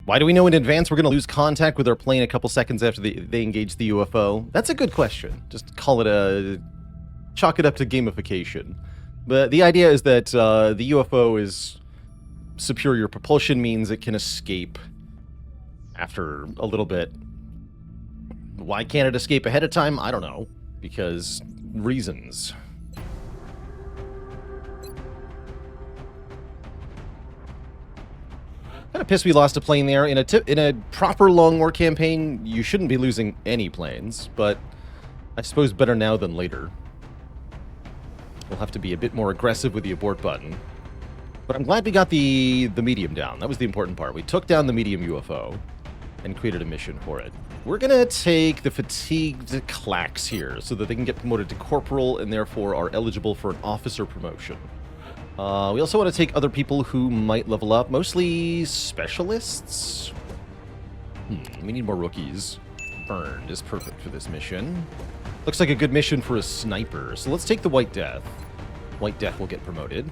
Why do we know in advance we're going to lose contact with our plane a couple seconds after they engage the UFO? That's a good question. Just call it chalk it up to gamification. But the idea is that the UFO is superior propulsion means it can escape after a little bit. Why can't it escape ahead of time? I don't know. Because reasons. Kind of pissed we lost a plane there. In a proper long war campaign, you shouldn't be losing any planes, but I suppose better now than later. We'll have to be a bit more aggressive with the abort button. But I'm glad we got the medium down. That was the important part. We took down the medium UFO and created a mission for it. We're going to take the fatigued clacks here so that they can get promoted to corporal and therefore are eligible for an officer promotion. We also want to take other people who might level up, mostly specialists. We need more rookies. Burned is perfect for this mission. Looks like a good mission for a sniper. So let's take the White Death. White Death will get promoted.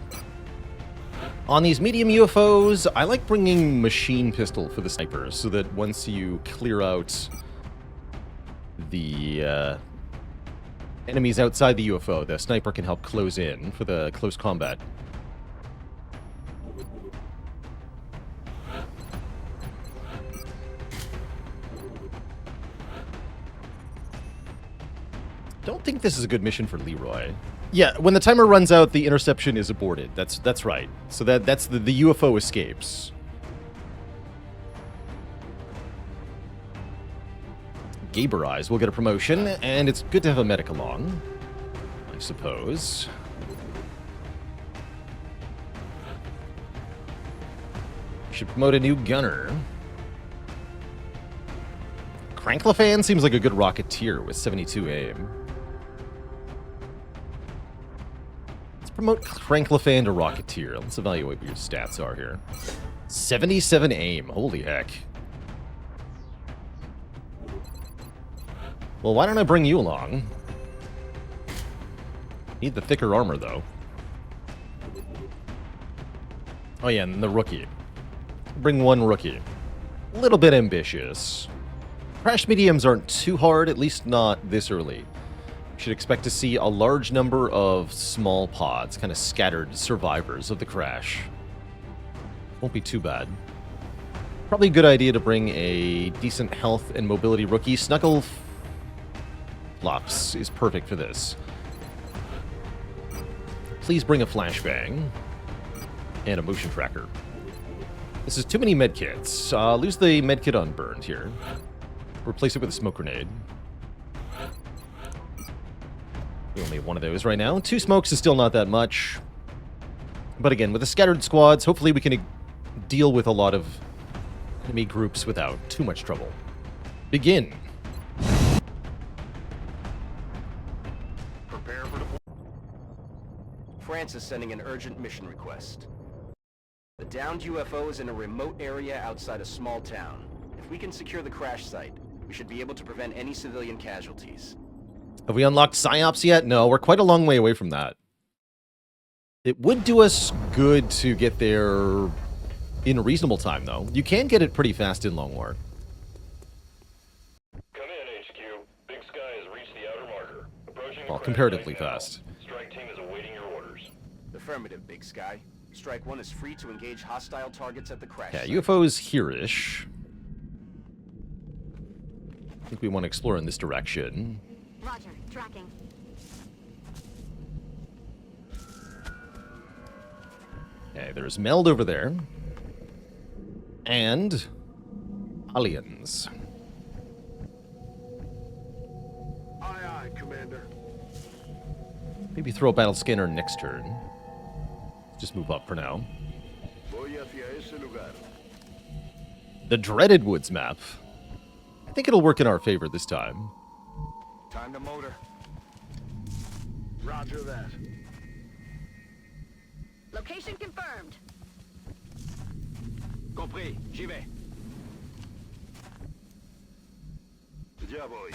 On these medium UFOs, I like bringing machine pistol for the snipers so that once you clear out the enemies outside the UFO, the sniper can help close in for the close combat. Don't think this is a good mission for Leroy. Yeah, when the timer runs out, the interception is aborted. That's right. So that's the UFO escapes. Gaber Eyes will get a promotion, and it's good to have a medic along, I suppose. Should promote a new gunner. Cranklefan seems like a good rocketeer with 72 aim. Promote Cranklefan to Rocketeer. Let's evaluate what your stats are here. 77 aim. Holy heck. Well, why don't I bring you along? Need the thicker armor, though. Oh, yeah, and the rookie. Bring one rookie. A little bit ambitious. Crash mediums aren't too hard, at least not this early. Should expect to see a large number of small pods, kind of scattered survivors of the crash. Won't be too bad. Probably a good idea to bring a decent health and mobility rookie. Snuggle Flops is perfect for this. Please bring a flashbang and a motion tracker. This is too many medkits. Lose the medkit unburned here. Replace it with a smoke grenade. We only have one of those right now. 2 smokes is still not that much. But again, with the scattered squads, hopefully we can deal with a lot of enemy groups without too much trouble. Begin. Prepare for deployment. France is sending an urgent mission request. The downed UFO is in a remote area outside a small town. If we can secure the crash site, we should be able to prevent any civilian casualties. Have we unlocked PsyOps yet? No, we're quite a long way away from that. It would do us good to get there in a reasonable time, though. You can get it pretty fast in Long War. Come in, HQ. Big Sky has reached the outer marker. Approaching Well, comparatively fast. Strike team is awaiting your orders. Affirmative, Big Sky. Strike 1 is free to engage hostile targets at the crash Yeah, site. UFO's here-ish. I think we want to explore in this direction. Roger, tracking. Okay, there's Meld over there. And aliens. Aye, aye, Commander. Maybe throw a battle scanner next turn. Just move up for now. Voy hacia ese lugar. The Dreaded Woods map. I think it'll work in our favor this time. Time to motor. Roger that. Location confirmed. Compris. J'y vais. Ya voy.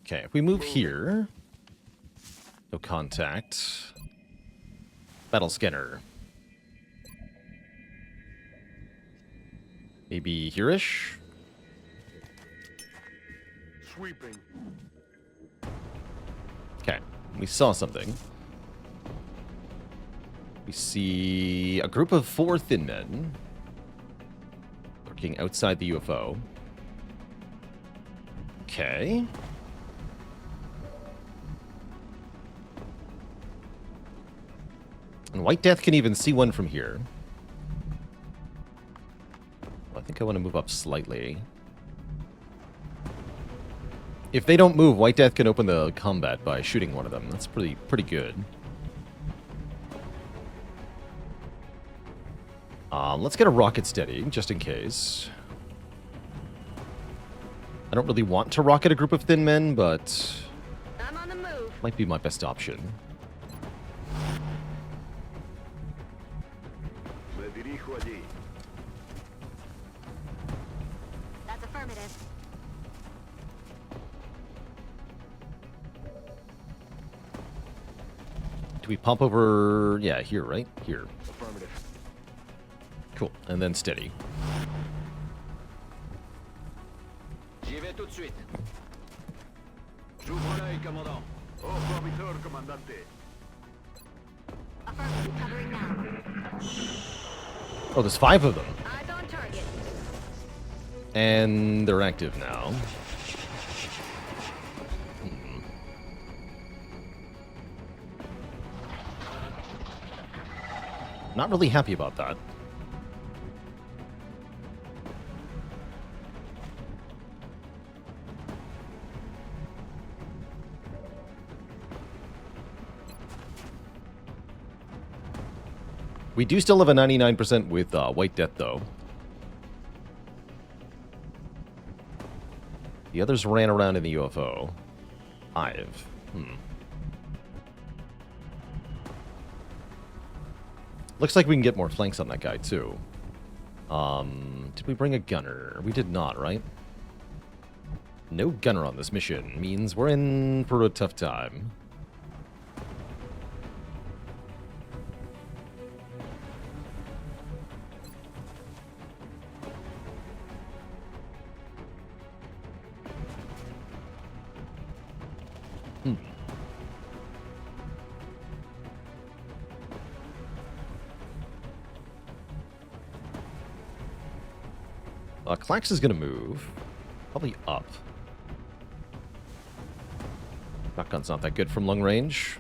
Okay, if we move here... No contact. Battle scanner. Maybe here-ish? Sweeping. Okay, we saw something. We see a group of 4 thin men lurking outside the UFO. Okay. And White Death can even see one from here. Well, I think I want to move up slightly. If they don't move, White Death can open the combat by shooting one of them. That's pretty good. Let's get a rocket steady, just in case. I don't really want to rocket a group of thin men, but... I'm on the move. Might be my best option. Me dirijo allí. That's affirmative. Do we pump over... Yeah, here, right? Here. Affirmative. Cool. And then steady. J'y vais tout de suite. J'ouvre l'œil, commandant. Au promiteur, commandante. Affirmative. Covering now. Oh, there's 5 of them. Eyes on target. And they're active now. Not really happy about that. We do still have a 99% with White Death, though. The others ran around in the UFO. 5. Looks like we can get more flanks on that guy, too. Did we bring a gunner? We did not, right? No gunner on this mission. Means we're in for a tough time. Klax is going to move. Probably up. Shotgun's not that good from long range.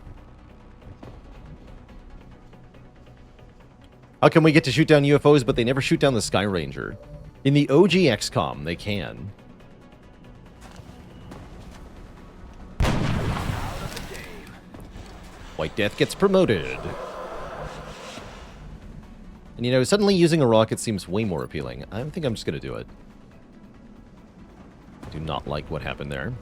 How come we get to shoot down UFOs, but they never shoot down the Sky Ranger? In the OG XCOM, they can. White Death gets promoted. And, you know, suddenly using a rocket seems way more appealing. I think I'm just going to do it. Do not like what happened there.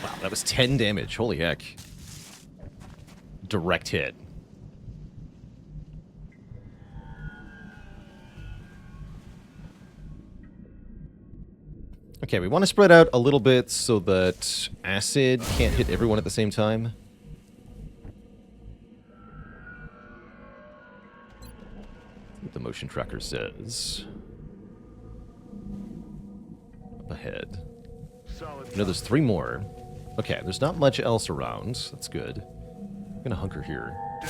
Wow, that was 10 damage. Holy heck. Direct hit. Okay, we want to spread out a little bit so that acid can't hit everyone at the same time. What the motion tracker says. Up ahead. You know, there's 3 more. Okay, there's not much else around. That's good. I'm gonna hunker here. I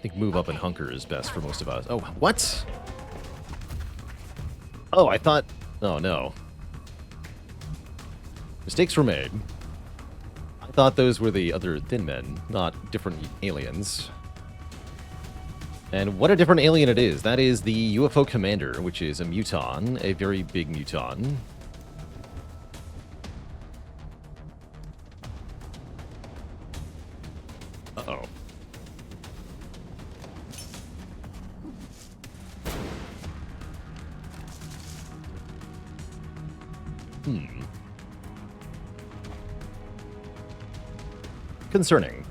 think move up and hunker is best for most of us. Oh, what? Oh, I thought... Oh, no. Mistakes were made. I thought those were the other thin men, not different aliens. And what a different alien it is. That is the UFO Commander, which is a muton, a very big muton. Uh-oh. Concerning.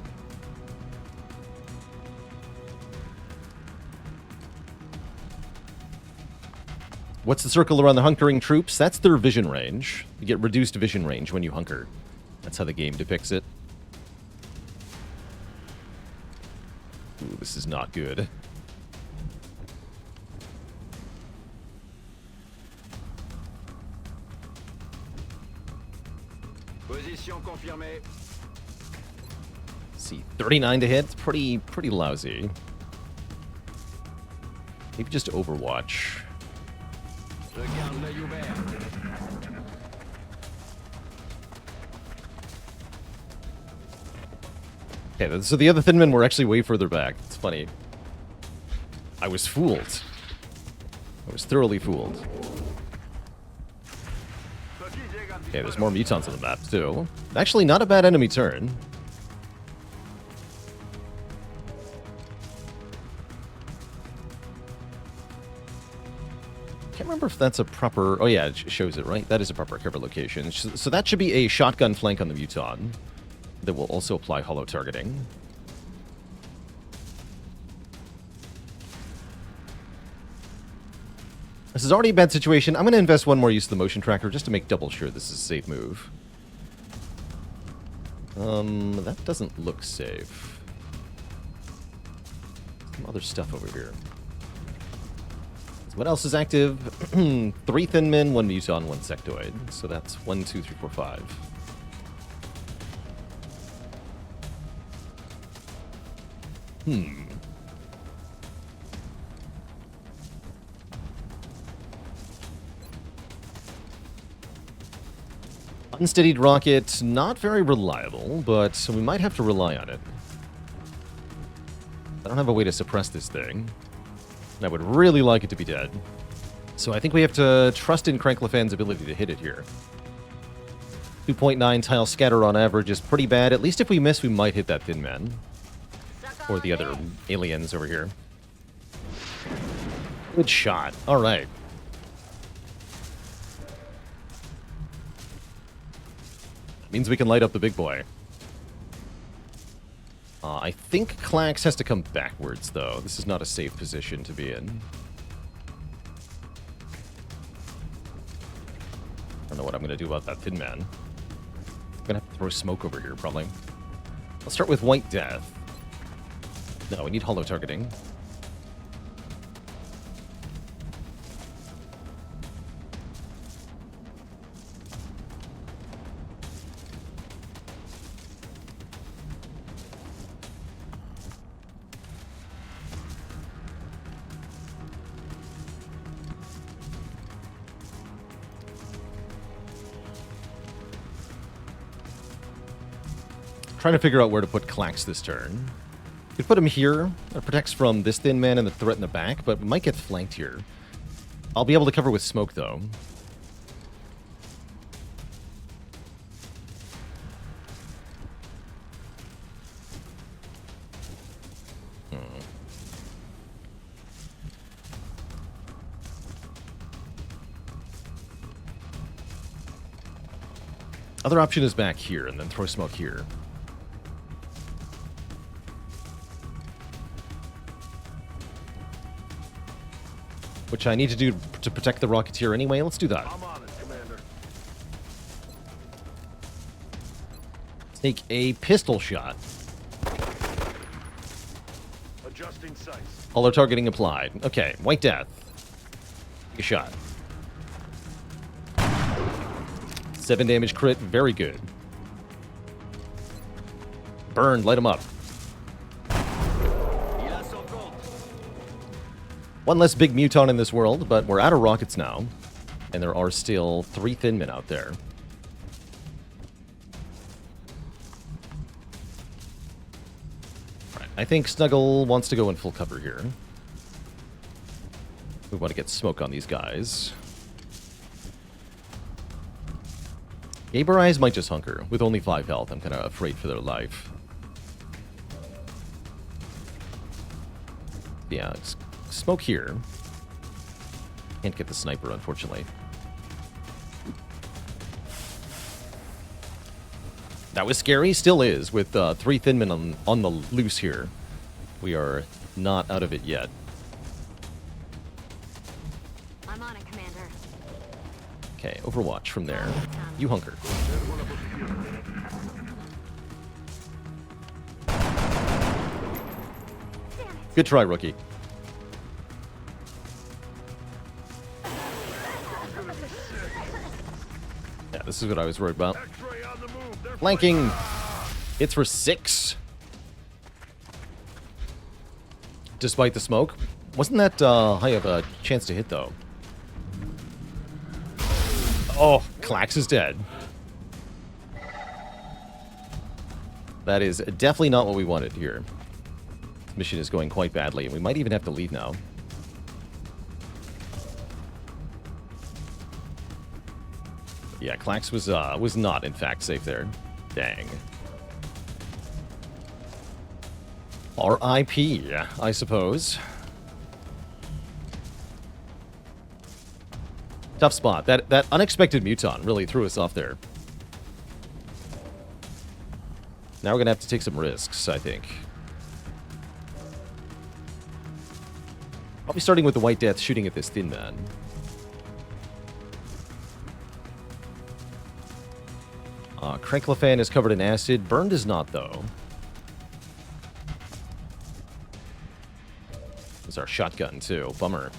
What's the circle around the hunkering troops? That's their vision range. You get reduced vision range when you hunker. That's how the game depicts it. Ooh, this is not good. Position confirmée. See, 39 to hit. It's pretty lousy. Maybe just Overwatch. Regarde l'œil ouvert. Okay, so the other Thin Men were actually way further back. It's funny. I was fooled. I was thoroughly fooled. Okay, there's more mutants on the map, too. Actually, not a bad enemy turn. Can't remember if that's a proper... Oh, yeah, it shows it, right? That is a proper cover location. So that should be a shotgun flank on the mutant that will also apply hollow targeting. This is already a bad situation. I'm going to invest one more use of the motion tracker just to make double sure this is a safe move. That doesn't look safe. Some other stuff over here. So what else is active? 3 Thin Men, 1 Muton, 1 Sectoid. So that's 1, 2, 3, 4, 5. Unsteadied rocket, not very reliable, but we might have to rely on it. I don't have a way to suppress this thing. And I would really like it to be dead. So I think we have to trust in Cranklefan's ability to hit it here. 2.9 tile scatter on average is pretty bad. At least if we miss, we might hit that Thin Man. Or the other aliens over here. Good shot. All right. Means we can light up the big boy. I think Klax has to come backwards, though. This is not a safe position to be in. I don't know what I'm going to do about that Thin Man. I'm going to have to throw smoke over here, probably. Let's start with White Death. No, we need hollow targeting. Trying to figure out where to put Klax this turn. Could put him here. It protects from this Thin Man and the threat in the back, but we might get flanked here. I'll be able to cover with smoke, though. Other option is back here, and then throw smoke here. Which I need to do to protect the Rocketeer anyway. Let's do that. I'm on it, Commander. Take a pistol shot. Adjusting sights. Hollow targeting applied. Okay, White Death. Take a shot. 7 damage crit. Very good. Burn. Light him up. One less big muton in this world, but we're out of rockets now. And there are still 3 Thin Men out there. Right, I think Snuggle wants to go in full cover here. We want to get smoke on these guys. Gaber Eyes might just hunker. With only 5 health, I'm kind of afraid for their life. Yeah, it's smoke here. Can't get the sniper, unfortunately. That was scary. Still is, with 3 Thin Men on the loose here. We are not out of it yet. I'm I'm on it, Commander. Okay, Overwatch from there. You hunker. Good try, rookie. Yeah, this is what I was worried about. X-ray on the move. They're Flanking. Hits for 6. Despite the smoke. Wasn't that high of a chance to hit, though? Oh, Klax is dead. That is definitely not what we wanted here. This mission is going quite badly, and we might even have to leave now. Yeah, Klax was not, in fact, safe there. Dang. R.I.P., I suppose. Tough spot. That unexpected muton really threw us off there. Now we're going to have to take some risks, I think. I'll be starting with the White Death shooting at this thin man. Cranklefan is covered in acid. Burned is not, though. There's our shotgun, too. Bummer.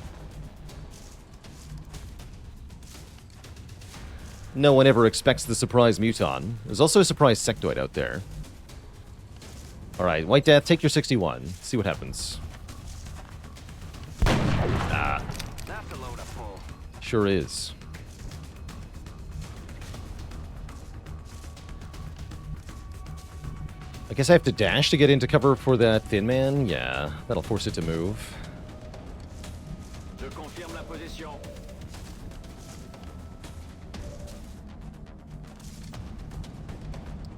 No one ever expects the surprise muton. There's also a surprise sectoid out there. Alright, White Death, take your 61. See what happens. Ah. That's a load of pull. Sure is. I guess I have to dash to get into cover for that thin man? Yeah, that'll force it to move. Je confirme la position.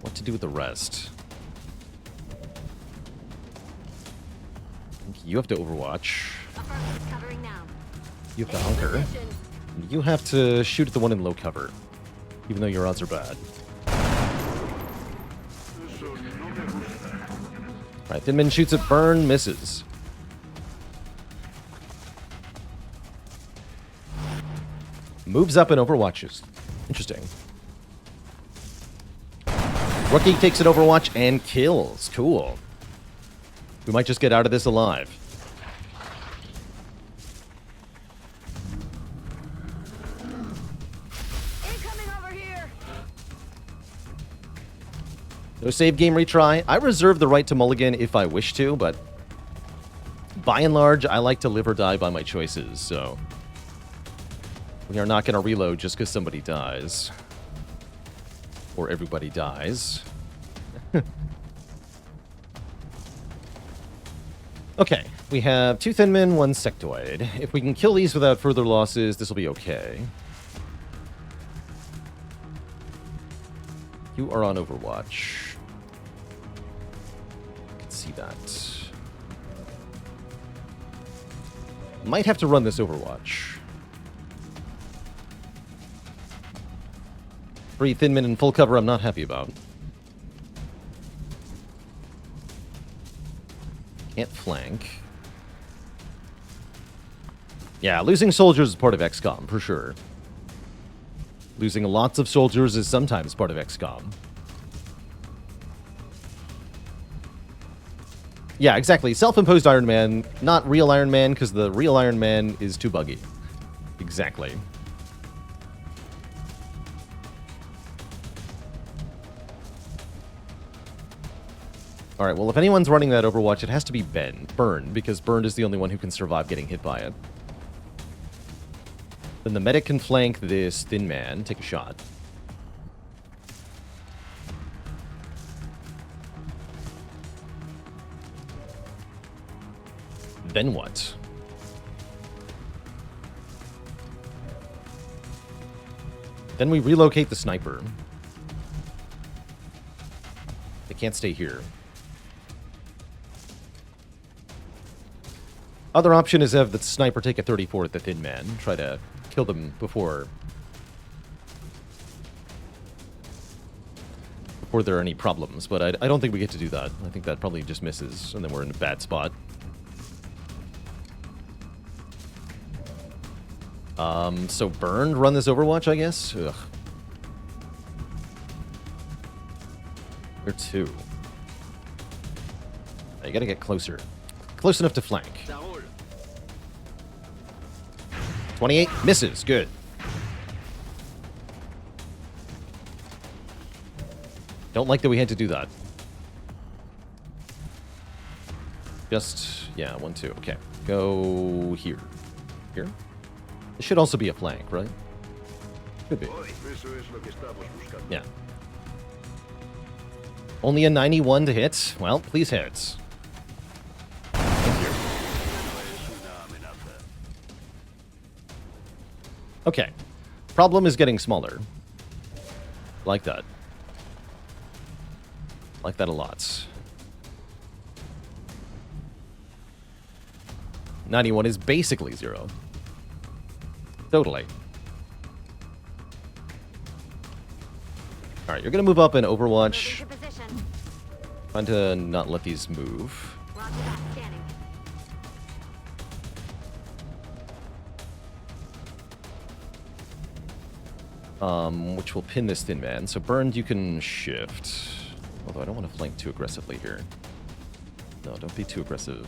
What to do with the rest? You have to Overwatch. Affirmative covering now. You have to hunker. You have to shoot at the one in low cover. Even though your odds are bad. Alright, Thinman shoots at Burn, misses. Moves up and overwatches. Interesting. Rookie takes an Overwatch and kills. Cool. We might just get out of this alive. Incoming over here. No save game retry. I reserve the right to mulligan if I wish to, but by and large, I like to live or die by my choices, so we are not going to reload just because somebody dies. Or everybody dies. Okay, we have 2 thin men, 1 sectoid. If we can kill these without further losses, this will be okay. You are on Overwatch. I can see that. Might have to run this Overwatch. 3 thin men in full cover I'm not happy about. Can't flank. Yeah, losing soldiers is part of XCOM, for sure. Losing lots of soldiers is sometimes part of XCOM. Yeah, exactly. Self-imposed Iron Man, not real Iron Man, because the real Iron Man is too buggy. Exactly. Alright, well, if anyone's running that Overwatch, it has to be Burn, because Burn is the only one who can survive getting hit by it. Then the medic can flank this thin man, take a shot. Then what? Then we relocate the sniper. They can't stay here. Other option is have the sniper take a 34 at the thin man. Try to kill them before there are any problems. But I don't think we get to do that. I think that probably just misses, and then we're in a bad spot. So burned, run this Overwatch, I guess? Ugh. Where to? You gotta get closer. Close enough to flank. Ça roule. 28, misses, good. Don't like that we had to do that. Just, yeah, 1, 2, okay. Go here. Here? This should also be a flank, right? Could be. Eso es lo que estamos buscando. Yeah. Only a 91 to hit? Well, please hit. Thank you. Okay. Problem is getting smaller. Like that. Like that a lot. 91 is basically 0. Totally. Alright, you're gonna move up in Overwatch. Moving to position. Trying to not let these move. Roger that. Scanning. Which will pin this thin man. So burned, you can shift. Although I don't want to flank too aggressively here. No, don't be too aggressive.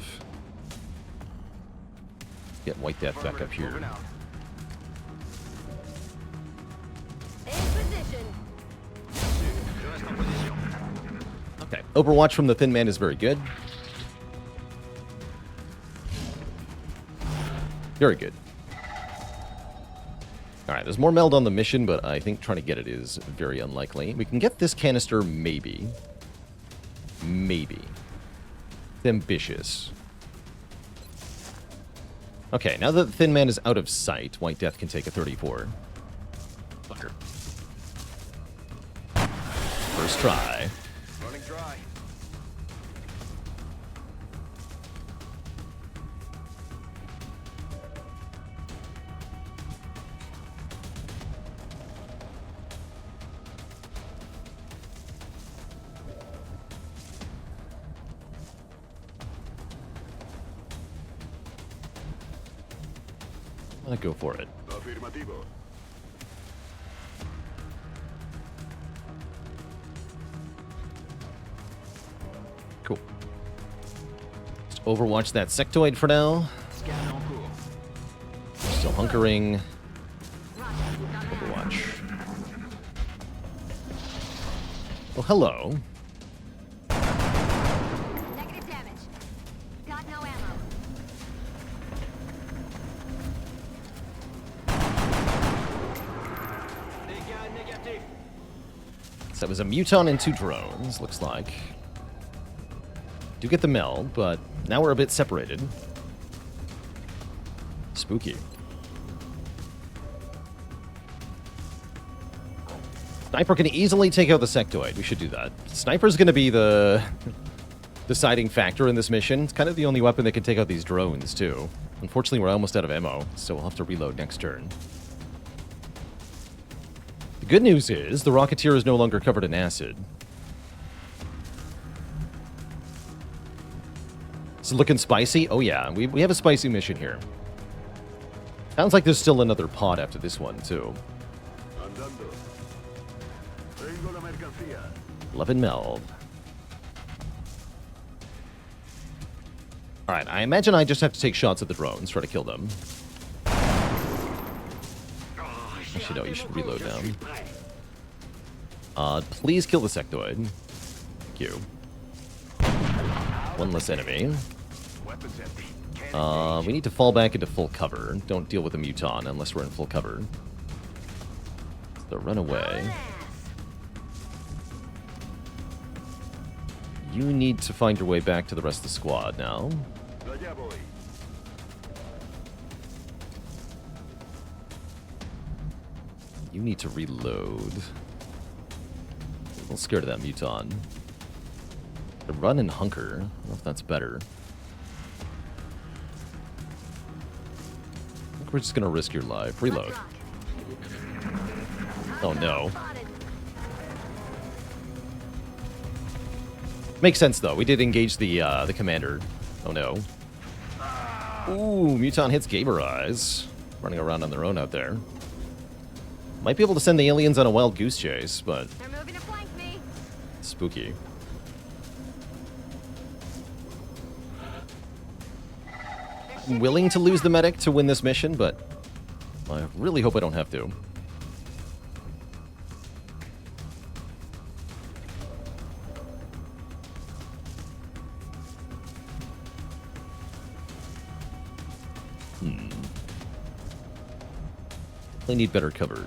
Get White Death back up here. Moving out. In position. Je reste en position. Okay, Overwatch from the thin man is very good. Very good. Alright, there's more meld on the mission, but I think trying to get it is very unlikely. We can get this canister, maybe. Maybe. It's ambitious. Okay, now that the thin man is out of sight, White Death can take a 34. Fucker. First try. Running dry. I'm gonna go for it. Afirmativo. Cool. Just overwatch that sectoid for now. Scan en cours. Still hunkering. Roger. Got that. Overwatch. Oh, hello. Negative damage. Got no ammo. Dégâts négatifs. So that was a Muton and 2 drones, looks like. Do get the meld, but now we're a bit separated. Spooky. Sniper can easily take out the sectoid. We should do that. Sniper's going to be the deciding factor in this mission. It's kind of the only weapon that can take out these drones, too. Unfortunately, we're almost out of ammo, so we'll have to reload next turn. The good news is the Rocketeer is no longer covered in acid. Is it looking spicy? Oh yeah, we have a spicy mission here. Sounds like there's still another pod after this one, too. Andando. Tengo la mercancía. 11 meld. Alright, I imagine I just have to take shots at the drones, try to kill them. Actually, no, you should reload down. Please kill the sectoid. Thank you. One less enemy. Weapons empty. We need to fall back into full cover. Don't deal with the Muton unless we're in full cover. So run away. You need to find your way back to the rest of the squad now. Allá voy. You need to reload. A little scared of that Muton. To run and hunker. I don't know if that's better. I think we're just gonna risk your life. Reload. Oh no. Makes sense though. We did engage the commander. Oh no. Ooh, Muton hits Gamer Eyes. running around on their own out there. Might be able to send the aliens on a wild goose chase, but They're moving to flank me. spooky. I'm willing to lose the medic to win this mission, but I really hope I don't have to. They need better cover.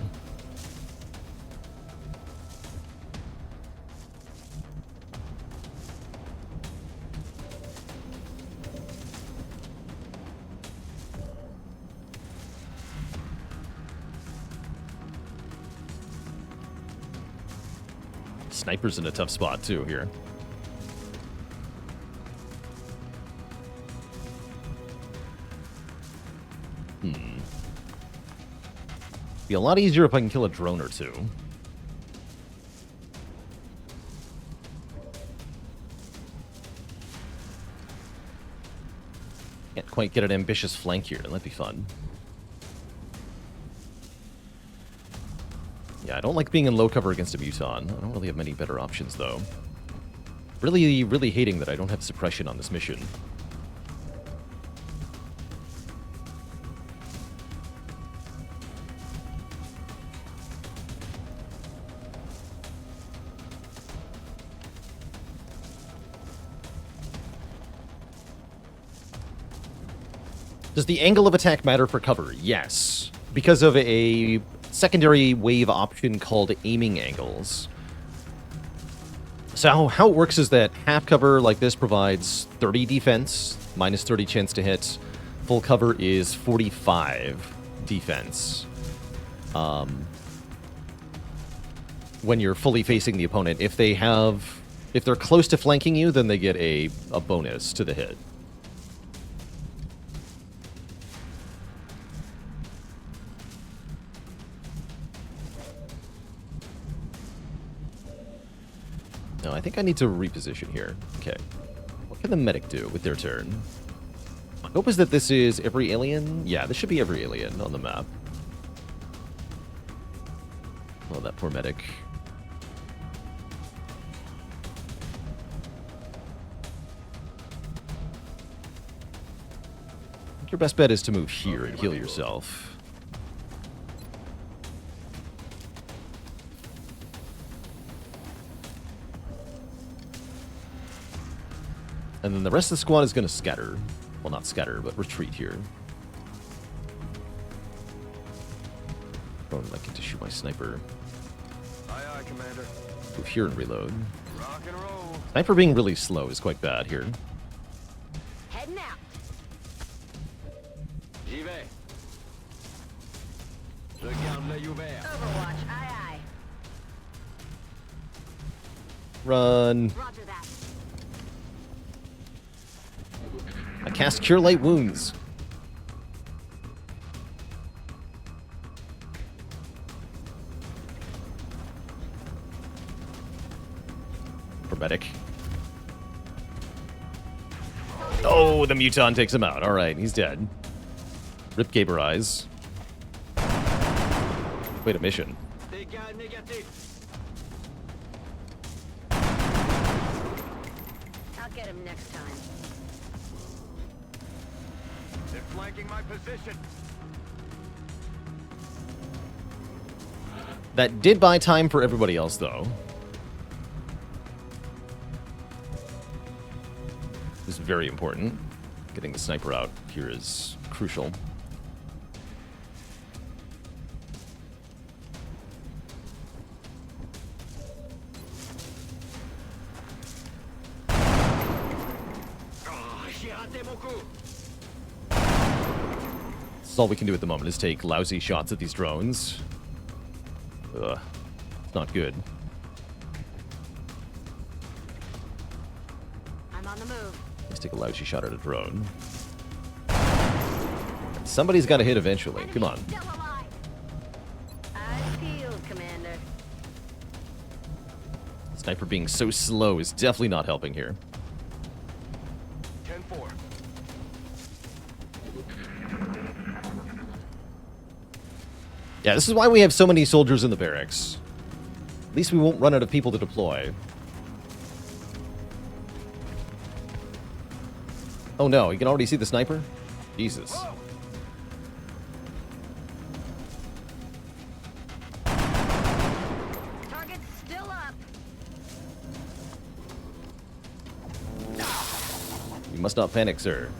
Sniper's in a tough spot too here. Be a lot easier if I can kill a drone or two. Can't quite get an ambitious flank here. That'd be fun. Yeah, I don't like being in low cover against a Muton. I don't really have many better options, though. Really, really hating that I don't have suppression on this mission. Does the angle of attack matter for cover? Yes. Because of a secondary wave option called aiming angles. So how it works is that half cover like this provides 30 defense, minus 30 chance to hit. Full cover is 45 defense. When you're fully facing the opponent. If they're close to flanking you, then they get a bonus to the hit. No, I think I need to reposition here. Okay. What can the medic do with their turn? My hope is that this is every alien. Yeah, this should be every alien on the map. Oh, that poor medic. I think your best bet is to move here and heal yourself. And then the rest of the squad is going to scatter. Well, not scatter, but retreat here. Oh, I get to shoot my sniper. Aye, aye, Commander. Move here and reload. Rock and roll. Sniper being really slow is quite bad here. Heading out. J'y vais. Je garde l'œil ouvert. Overwatch. Aye, aye. Run. Roger that. I cast Cure Light Wounds. For medic. Oh, the Muton takes him out. All right, he's dead. Rip Gaber Eyes. Wait a mission. Dégâts négatifs. I'll get him next time. They're flanking my position. That did buy time for everybody else, though. This is very important. Getting the sniper out here is crucial. Oh, j'ai raté mon coup. That's all we can do at the moment is take lousy shots at these drones. Ugh. It's not good. I'm on the move. Let's take a lousy shot at a drone. Somebody's got to hit eventually. Come on. Still alive. Eyes peeled, Commander. Sniper being so slow is definitely not helping here. 10-4. Yeah, this is why we have so many soldiers in the barracks. At least we won't run out of people to deploy. Oh no, you can already see the sniper? Jesus. Target's still up. You must not panic, sir.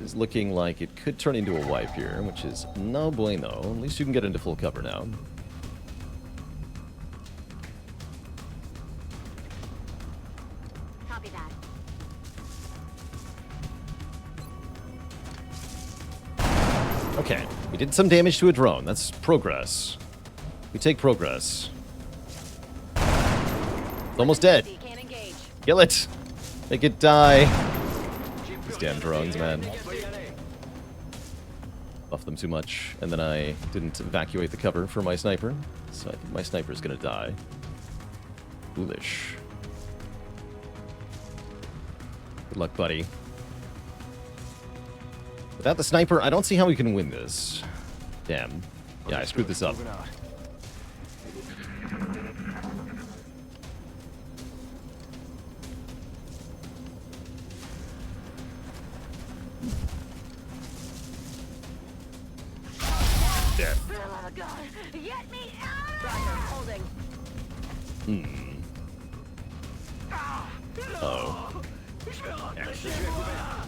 It's looking like it could turn into a wipe here, which is no bueno. At least you can get into full cover now. Copy that. Okay, we did some damage to a drone. That's progress. We take progress. It's almost dead. Can't engage. Kill it. Make it die. These damn drones, man. Buff them too much, and then I didn't evacuate the cover for my sniper, so I think my sniper's gonna die. Foolish. Good luck, buddy. Without the sniper, I don't see how we can win this. Damn. Yeah, I screwed this up. Dead. For the love of God, get me out! Roger, holding. Oh.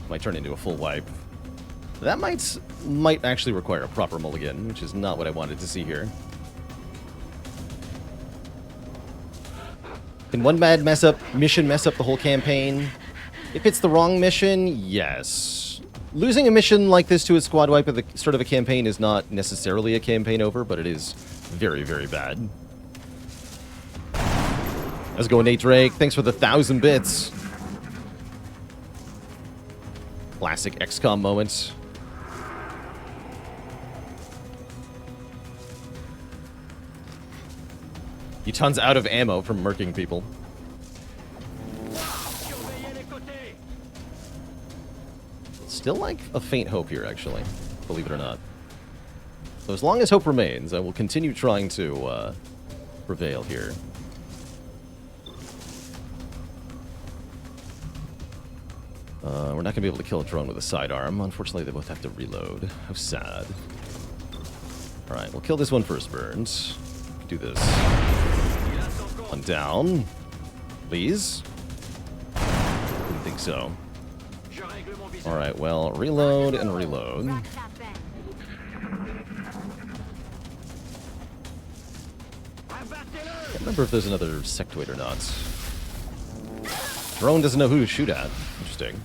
Might turn into a full wipe. That might actually require a proper mulligan, which is not what I wanted to see here. Can one bad mission mess up the whole campaign? If it's the wrong mission, yes. Losing a mission like this to a squad wipe at the start of a campaign is not necessarily a campaign over, but it is very, very bad. How's it going, Nate Drake? Thanks for the 1,000 bits. Classic XCOM moment. You tons out of ammo from murking people. Still like a faint hope here, actually, believe it or not. So as long as hope remains, I will continue trying to prevail here. We're not going to be able to kill a drone with a sidearm. Unfortunately, they both have to reload. How sad. Alright, we'll kill this one first, Burns. Do this. One down. Please. Didn't think so. Alright, well, reload and reload. Rack that bend. Can't remember if there's another sectoid or not. Drone doesn't know who to shoot at. Interesting.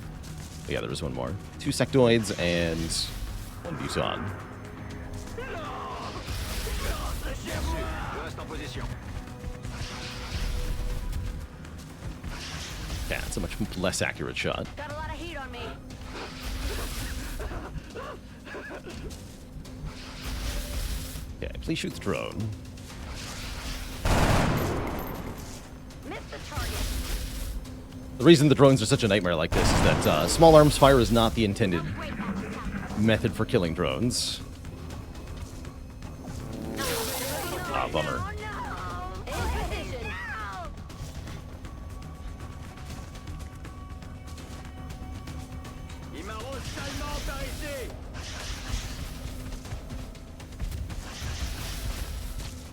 But yeah, there was one more. 2 sectoids and 1 Busan. Yeah, it's a much less accurate shot. Got a lot of heat on me. Okay, please shoot the drone. Missed the target. The reason the drones are such a nightmare like this is that small arms fire is not the intended method for killing drones. Ah, bummer. Oh no! In position. Il m'arrose salement par ici.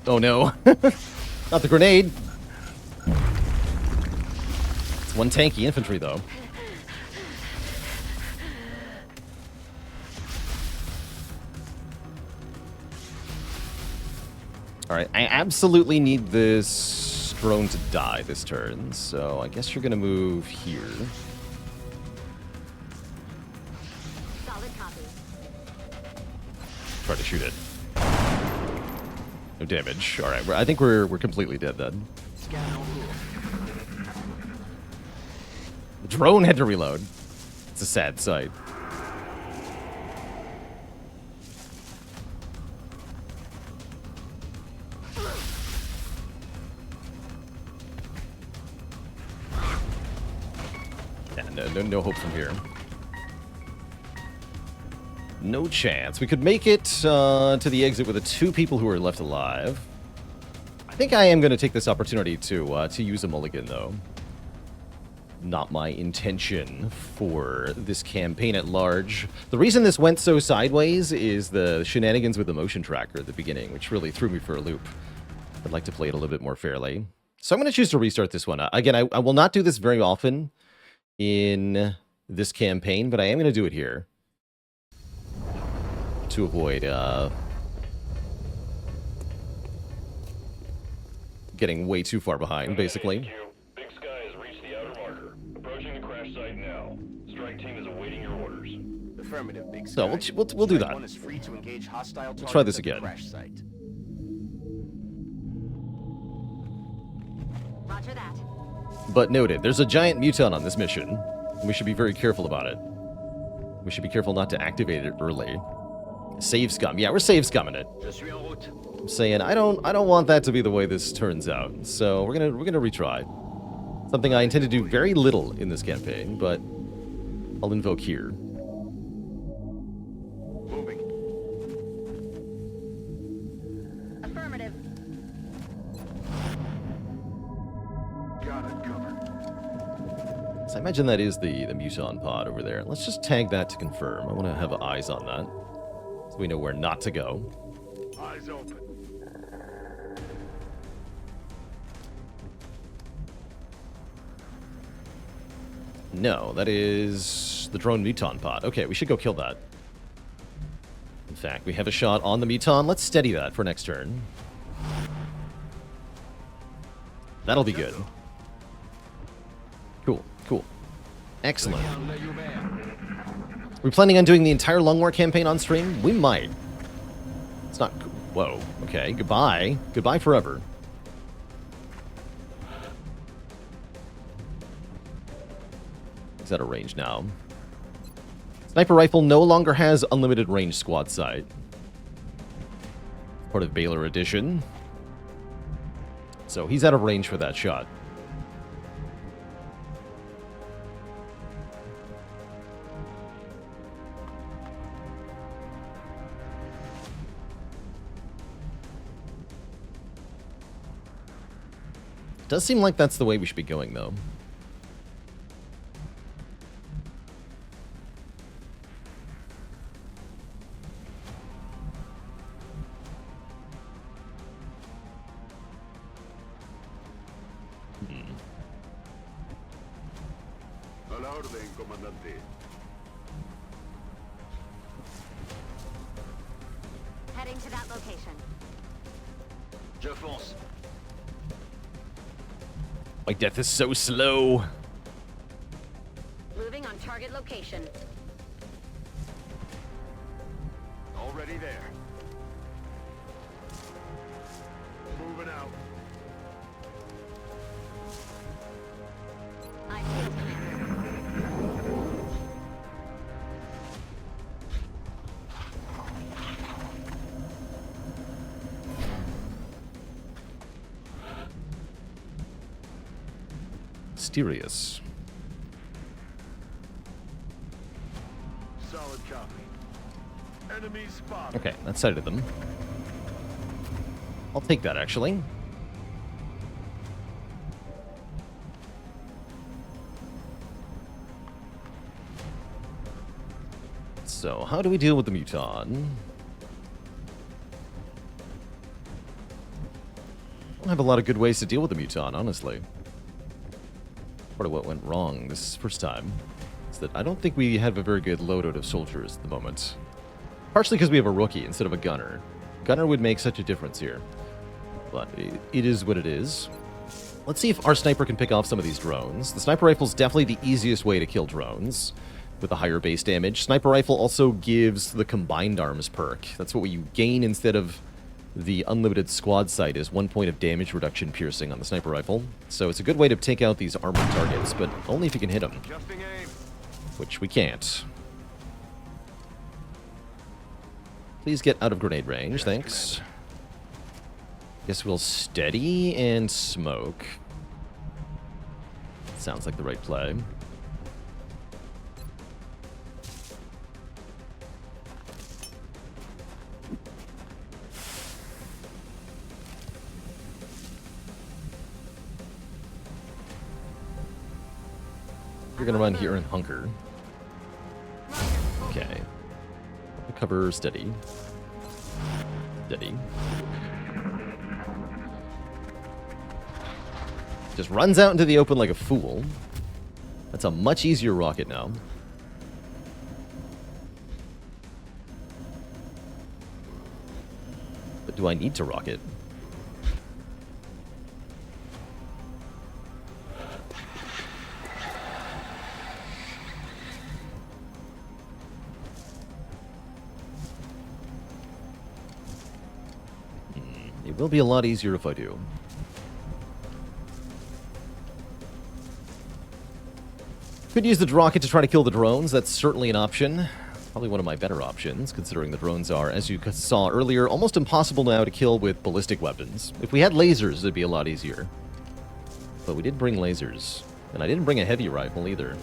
Oh no. Not the grenade. It's one tanky infantry, though. Alright, I absolutely need this drone to die this turn, so I guess you're gonna move here. Solid copy. Try to shoot it. No damage. Alright, I think we're completely dead then. The drone had to reload. It's a sad sight. Yeah, no hope from here. No chance. We could make it to the exit with the 2 people who are left alive. I think I am going to take this opportunity to use a mulligan, though. Not my intention for this campaign at large. The reason this went so sideways is the shenanigans with the motion tracker at the beginning, which really threw me for a loop. I'd like to play it a little bit more fairly. So I'm going to choose to restart this one. Again, I will not do this very often in this campaign, but I am going to do it here to avoid getting way too far behind, basically. Big Sky has reached the outer marker. Approaching the crash site now. Strike team is awaiting your orders. Affirmative, Big Sky. So we'll do that. Strike 1 is free to engage hostile Let's try this targets at the again. crash site. Roger that. But noted, there's a giant muton on this mission, and we should be very careful about it. We should be careful not to activate it early. Save scum. Yeah, we're save scumming it. Je suis en route. I'm saying I don't want that to be the way this turns out. So we're gonna retry. Something I intend to do very little in this campaign, but I'll invoke here. Moving. Affirmative. Got it covered. So I imagine that is the muton pod over there. Let's just tag that to confirm. I want to have eyes on that, so we know where not to go. Eyes open. No, that is the drone muton pod. Okay, we should go kill that. In fact, we have a shot on the muton. Let's steady that for next turn. That'll be good. Cool, cool. Excellent. We planning on doing the entire Long War campaign on stream? We might. It's not... Whoa. Okay, goodbye. Goodbye forever. He's out of range now. Sniper rifle no longer has unlimited range squad sight. Part of Baalorlord edition. So he's out of range for that shot. Does seem like that's the way we should be going, though. A la orden, comandante. Heading to that location. Je fonce. My death is so slow. Moving on target location. Already there. Moving out. I see it, Commander. Mysterious. Solid copy. Enemy spotted. Okay, that sighted them. I'll take that, actually. So, how do we deal with the muton? I don't have a lot of good ways to deal with the muton, honestly. Part of what went wrong this first time is that I don't think we have a very good loadout of soldiers at the moment. Partially because we have a rookie instead of a gunner. Gunner would make such a difference here. But it is what it is. Let's see if our sniper can pick off some of these drones. The sniper rifle is definitely the easiest way to kill drones with a higher base damage. Sniper rifle also gives the combined arms perk. That's what you gain instead of the unlimited squad sight, is 1 point of damage reduction piercing on the sniper rifle. So it's a good way to take out these armored targets, but only if you can hit them. Adjusting aim. Which we can't. Please get out of grenade range, thanks. Guess we'll steady and smoke. Sounds like the right play. We're gonna run here and hunker. Okay. Cover steady. Steady. Just runs out into the open like a fool. That's a much easier rocket now. But do I need to rocket? It will be a lot easier if I do. Could use the rocket to try to kill the drones. That's certainly an option. Probably one of my better options, considering the drones are, as you saw earlier, almost impossible now to kill with ballistic weapons. If we had lasers, it'd be a lot easier. But we did bring lasers. And I didn't bring a heavy rifle either.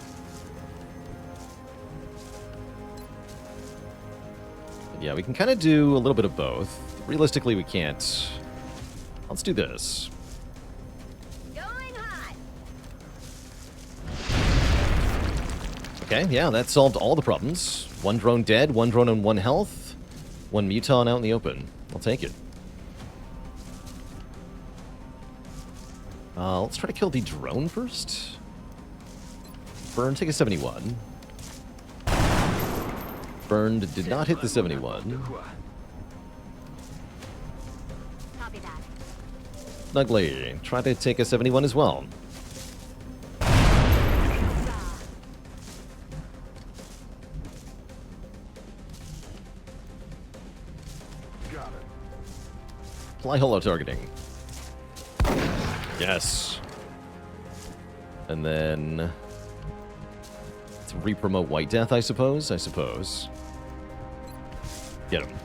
But yeah, we can kind of do a little bit of both. Realistically, we can't. Let's do this. Going hot. Okay, yeah, that solved all the problems. One drone dead, one drone on 1 health, one muton out in the open. I'll take it. Let's try to kill the drone first. Burn, take a 71. Burned did not hit the 71. Copy that. Snugly, try to take a 71 as well. Apply holo targeting. Yes. And then let's re-promote White Death, I suppose. Get him.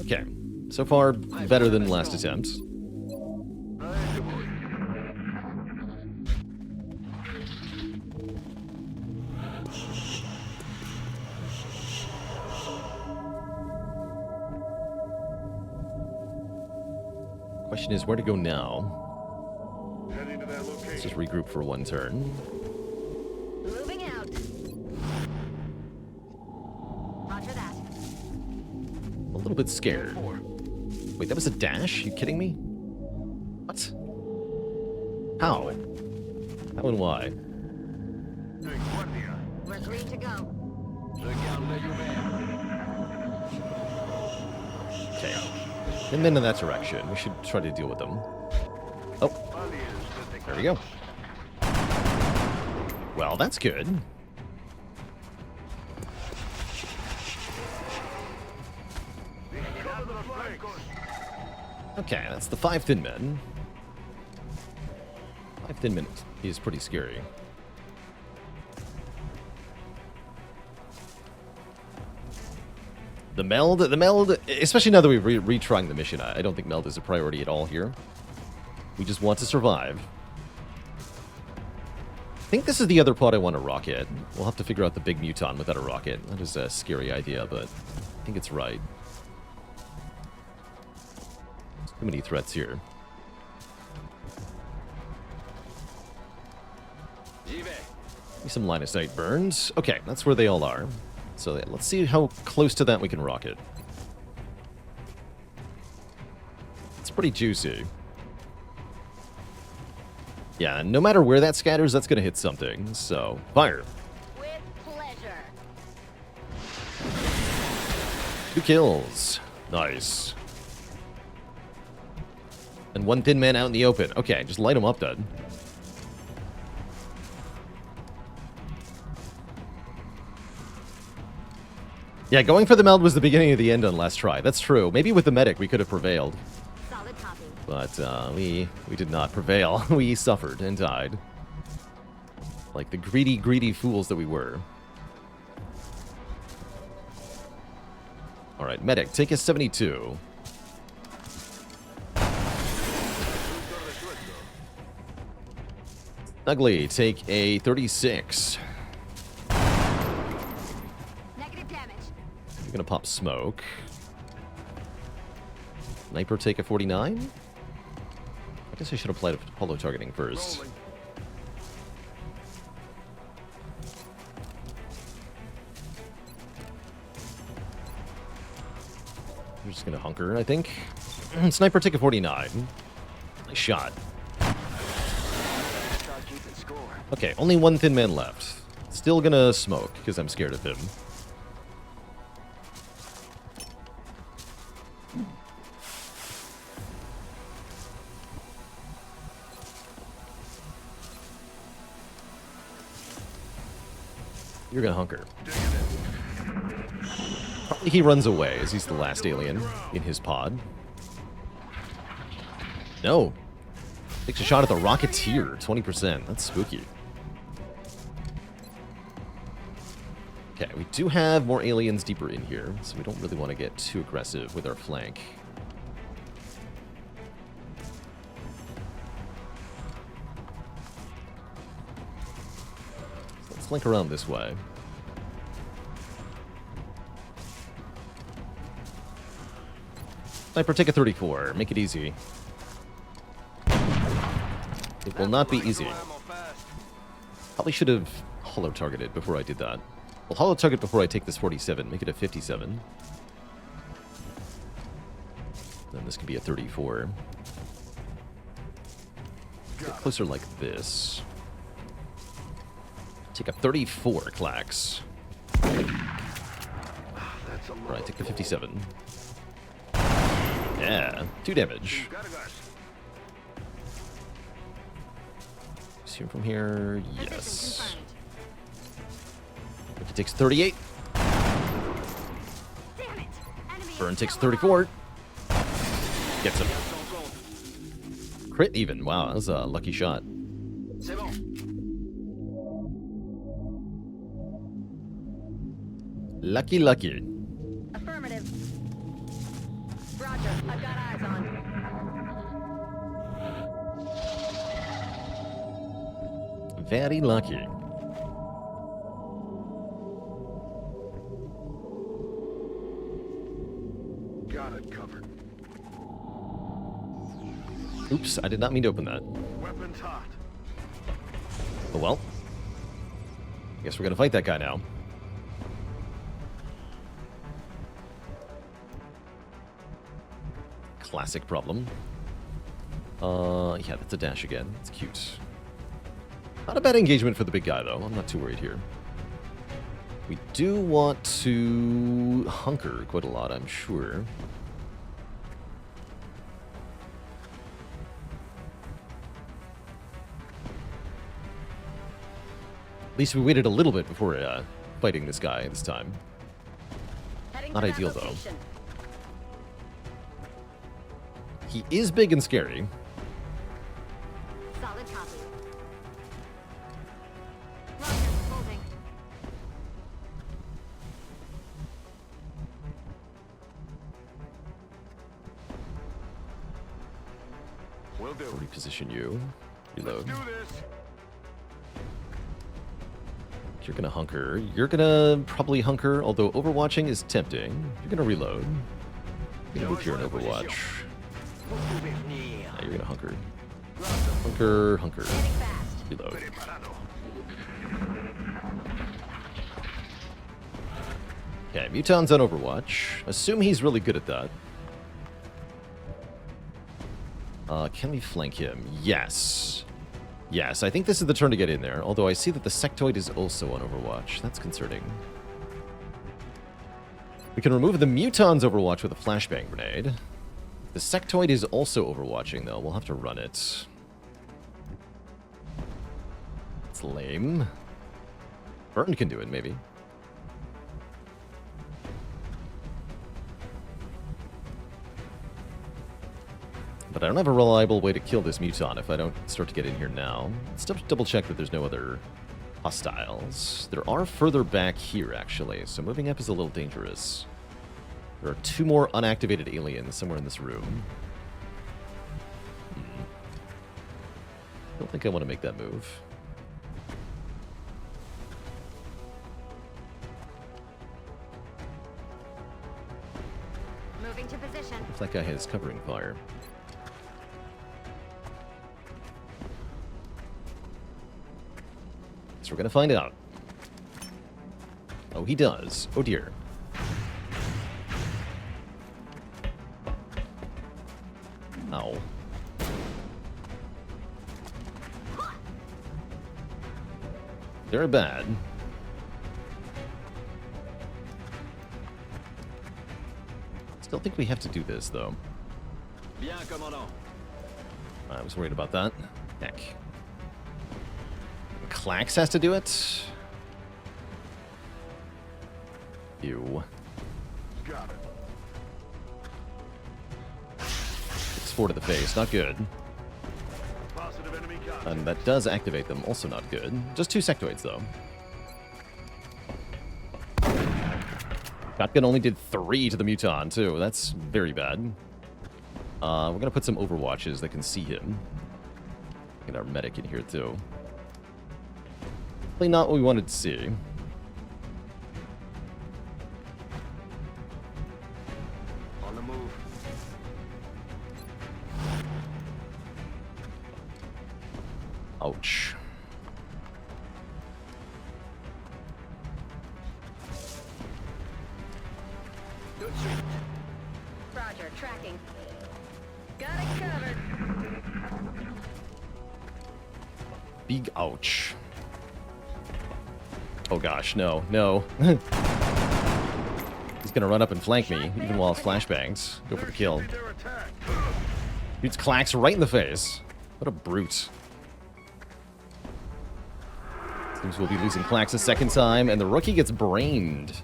Okay. So far, better than last attempt. Question is where to go now. Let's just regroup for 1 turn. Moving out. Roger that. A little bit scared. Wait, that was a dash? You kidding me? What? How? How and why? We're green to go. Okay. Get them in that direction. We should try to deal with them. Oh. There we go. Well, that's good. Okay, that's the 5 thin men. 5 thin men is pretty scary. The meld, especially now that we've retrying the mission, I don't think meld is a priority at all here. We just want to survive. I think this is the other pod I want to rocket. We'll have to figure out the big muton without a rocket. That is a scary idea, but I think it's right. There's too many threats here. Give me some line of sight burns. Okay, that's where they all are. So yeah, let's see how close to that we can rocket. It's pretty juicy. Yeah, no matter where that scatters, that's going to hit something. So, fire. With pleasure. 2 kills. Nice. And 1 thin man out in the open. Okay, just light him up, then. Yeah, going for the meld was the beginning of the end on last try. That's true. Maybe with the medic we could have prevailed. Solid copy. But we did not prevail. We suffered and died. Like the greedy, greedy fools that we were. Alright, medic, take a 72. Ugly, take a 36. Gonna pop smoke. Sniper take a 49. I guess I should apply to holo targeting first. Rolling. I'm just gonna hunker, I think. Sniper ticket 49. Nice shot. Okay, only one thin man left. Still gonna smoke, because I'm scared of him. You're gonna hunker. Probably he runs away, as he's the last alien in his pod. No. Takes a shot at the Rocketeer, 20%. That's spooky. Okay, we do have more aliens deeper in here, so we don't really want to get too aggressive with our flank. So let's flank around this way. Sniper ticket 34. Make it easy. It will not be easy. Probably should have holo targeted before I did that. Well, holo target before I take this 47. Make it a 57. Then this can be a 34. Get closer like this. Take a 34, Clax. Right, take the 57. Yeah, 2 damage. See him from here? Yes. If it takes 38. Burn takes 34. Gets him. Crit even. Wow, that was a lucky shot. Lucky, lucky. Affirmative. Roger, I've got eyes on. Very lucky. Got it covered. Oops, I did not mean to open that. Weapons hot. Oh well. Guess we're gonna fight that guy now. Classic problem. Yeah, that's a dash again. It's cute. Not a bad engagement for the big guy, though. I'm not too worried here. We do want to hunker quite a lot, I'm sure. At least we waited a little bit before fighting this guy this time. Not ideal, though. He is big and scary. Solid copy. Roger, holding. Will do. Reposition you. Reload. Let's do this. You're gonna hunker. You're gonna probably hunker, although overwatching is tempting. You're gonna reload. You're gonna move here and overwatch. Yeah, you're gonna hunker. Hunker, hunker. Getting fast. Reload. Okay, Muton's on Overwatch. Assume he's really good at that. Can we flank him? Yes. Yes, I think this is the turn to get in there, although I see that the Sectoid is also on Overwatch. That's concerning. We can remove the Muton's Overwatch with a flashbang grenade. The Sectoid is also overwatching, though. We'll have to run it. It's lame. Burton can do it, maybe. But I don't have a reliable way to kill this Muton if I don't start to get in here now. Let's double check that there's no other hostiles. There are further back here, actually, so moving up is a little dangerous. There are 2 more unactivated aliens somewhere in this room. I don't think I want to make that move. Moving to position. If that guy has covering fire. So we're gonna find out. Oh, he does. Oh dear. Ow. Very bad. Still think we have to do this, though. Bien, commandant. I was worried about that. Heck. Clax has to do it? Ew. Got it. 6-4 to the face, not good. Positive enemy contact. And that does activate them, also not good. Just 2 sectoids, though. Shotgun only did 3 to the Muton, too. That's very bad. We're going to put some Overwatches that can see him. Get our medic in here, too. Probably not what we wanted to see. On the move. Ouch. Good shoot. Roger, tracking. Got it covered. Big ouch. Oh gosh, no, no. He's gonna run up and flank me, even while flashbangs. Go for the kill. Their attack. Shoots Clax right in the face. What a brute. Seems we'll be losing Clax a second time, and the rookie gets brained.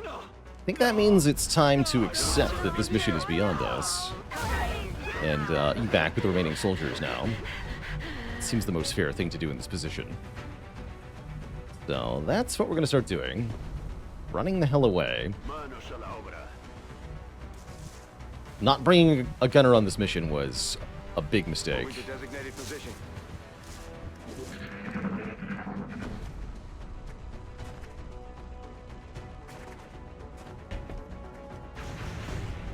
I think that means it's time to accept that this mission is beyond us. And evac with the remaining soldiers now. Seems the most fair thing to do in this position. So that's what we're going to start doing. Running the hell away. Manos a la obra. Not bringing a gunner on this mission was a big mistake. Moving to designated position.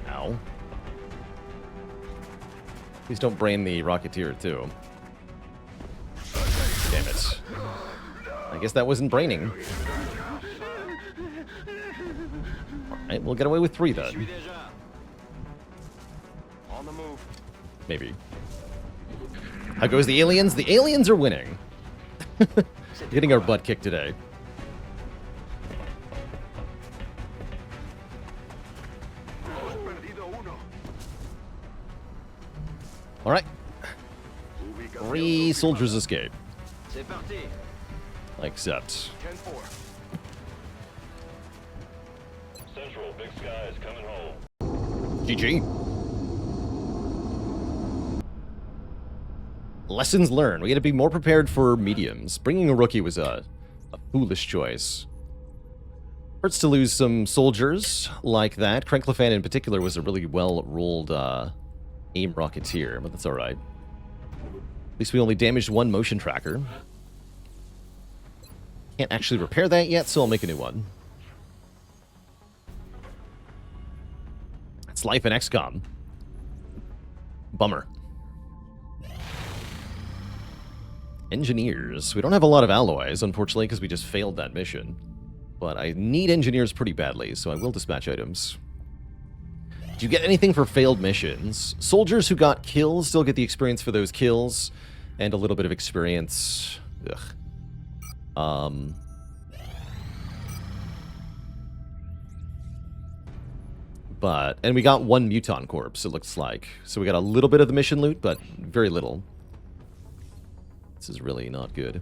Ow. Please don't brain the Rocketeer, too. Damn it. I guess that wasn't braining. Alright, we'll get away with 3 then. On the move. Maybe. How goes the aliens? The aliens are winning. Getting our butt kicked today. Perdido uno. Alright. Ubicación 3 soldiers escape. C'est parti. Except. 10-4. Central, Big Sky is coming home. GG. Lessons learned. We had to be more prepared for mediums. Bringing a rookie was a foolish choice. Hurts to lose some soldiers like that. Cranklefan in particular was a really well-rolled aim Rocketeer, but that's alright. At least we only damaged 1 motion tracker. Can't actually repair that yet, so I'll make a new one. That's life in XCOM. Bummer. Engineers. We don't have a lot of alloys, unfortunately, because we just failed that mission. But I need engineers pretty badly, so I will dispatch items. Do you get anything for failed missions? Soldiers who got kills still get the experience for those kills, and a little bit of experience. Ugh. And we got 1 Muton corpse, it looks like. So we got a little bit of the mission loot, but very little. This is really not good.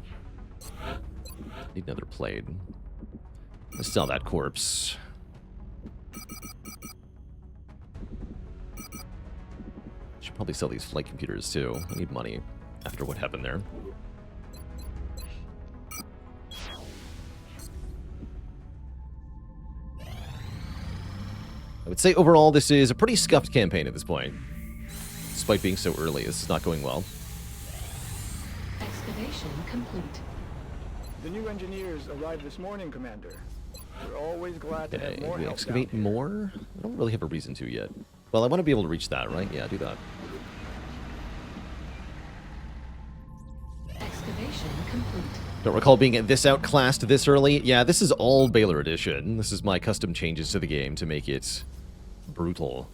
Need another plate. Let's sell that corpse. Should probably sell these flight computers too. I need money after what happened there. I would say overall this is a pretty scuffed campaign at this point. Despite being so early, this is not going well. Excavation complete. The new engineers arrived this morning, Commander. We're always glad to have Okay, more we help excavate down here. more? I don't really have a reason to yet. Well, I want to be able to reach that, right? Yeah, do that. Excavation complete. Don't recall being this outclassed this early. Yeah, this is all Baylor Edition. This is my custom changes to the game to make it brutal.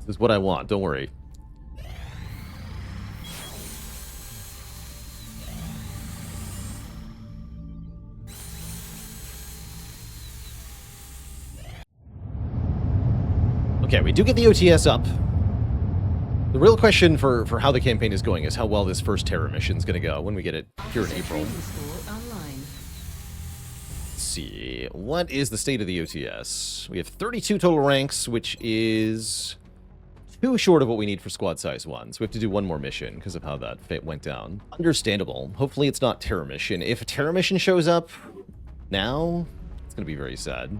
This is what I want, don't worry. Okay, we do get the OTS up. The real question for how the campaign is going is how well this first terror mission is going to go when we get it here in April. Let's see. What is the state of the OTS? We have 32 total ranks, which is too short of what we need for squad size 1. So we have to do one more mission because of how that went down. Understandable. Hopefully it's not terror mission. If a terror mission shows up now, it's going to be very sad.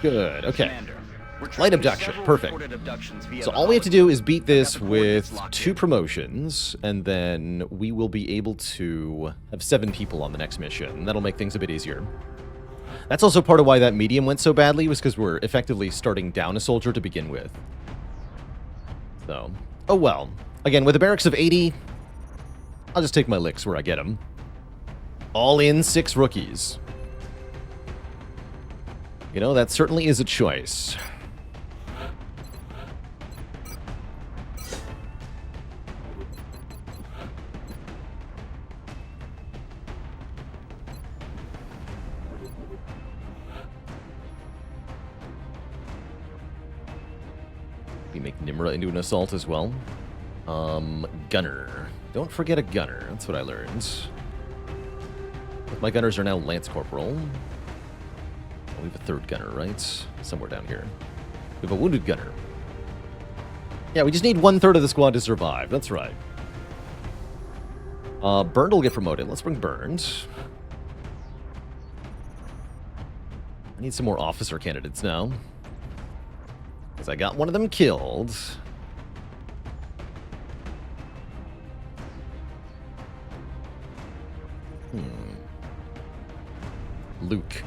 Good, okay. Commander, we're Light tracking abduction, several perfect. reported abductions via So the all we have to do is beat I've this got the coordinates with locked 2 in. promotions, and then we will be able to have 7 people on the next mission. That'll make things a bit easier. That's also part of why that medium went so badly, was because we're effectively starting down a soldier to begin with. So, oh well. Again, with a barracks of 80, I'll just take my licks where I get them. All in 6 rookies. You know, that certainly is a choice. We make Nimra into an assault as well. Gunner. Don't forget a gunner. That's what I learned. My gunners are now Lance Corporal. We have a 3rd gunner, right? Somewhere down here. We have a wounded gunner. Yeah, we just need 1/3 of the squad to survive. That's right. Burned will get promoted. Let's bring Burned. I need some more officer candidates now. Because I got one of them killed. Luke.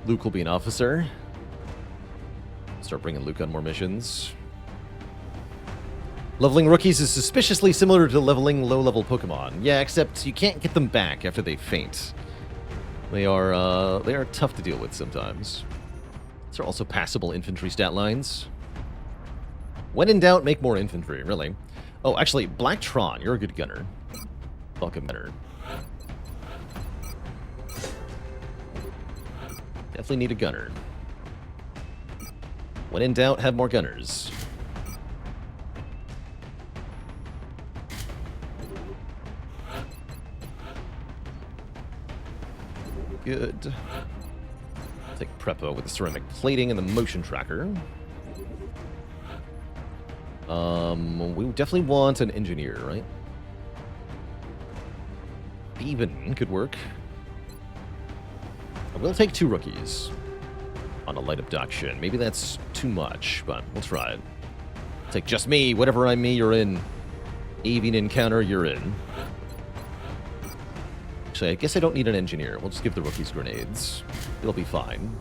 Luke will be an officer. Start bringing Luke on more missions. Leveling rookies is suspiciously similar to leveling low-level Pokemon. Yeah, except you can't get them back after they faint. They are tough to deal with sometimes. These are also passable infantry stat lines. When in doubt, make more infantry, really. Oh, actually, Blacktron, you're a good gunner. Welcome, gunner. Definitely need a gunner. When in doubt, have more gunners. Good. Take Prepo with the ceramic plating and the motion tracker. We definitely want an engineer, right? Even could work. I will take 2 rookies on a light abduction. Maybe that's too much, but we'll try it. Take just me. Whatever I'm me, you're in. Avian encounter, you're in. Actually, I guess I don't need an engineer. We'll just give the rookies grenades. It'll be fine.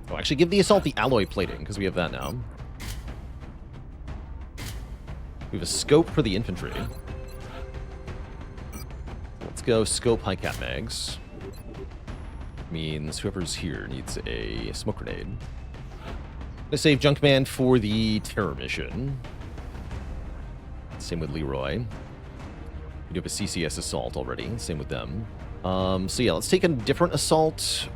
Oh, actually, give the assault the alloy plating, because we have that now. We have a scope for the infantry. Let's go scope high cap mags. Means whoever's here needs a smoke grenade. I'm gonna save Junkman for the terror mission. Same with Leroy. We do have a CCS assault already. Same with them. So yeah, let's take a different assault.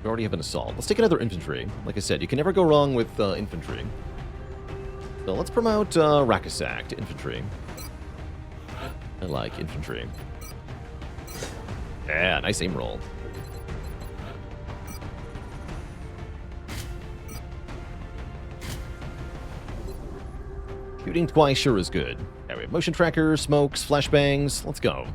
We already have an assault. Let's take another infantry. Like I said, you can never go wrong with infantry. So let's promote Rakasak to infantry. I like infantry. Yeah, nice aim roll. Shooting twice sure is good. Yeah, we have motion tracker, smokes, flashbangs. Let's go.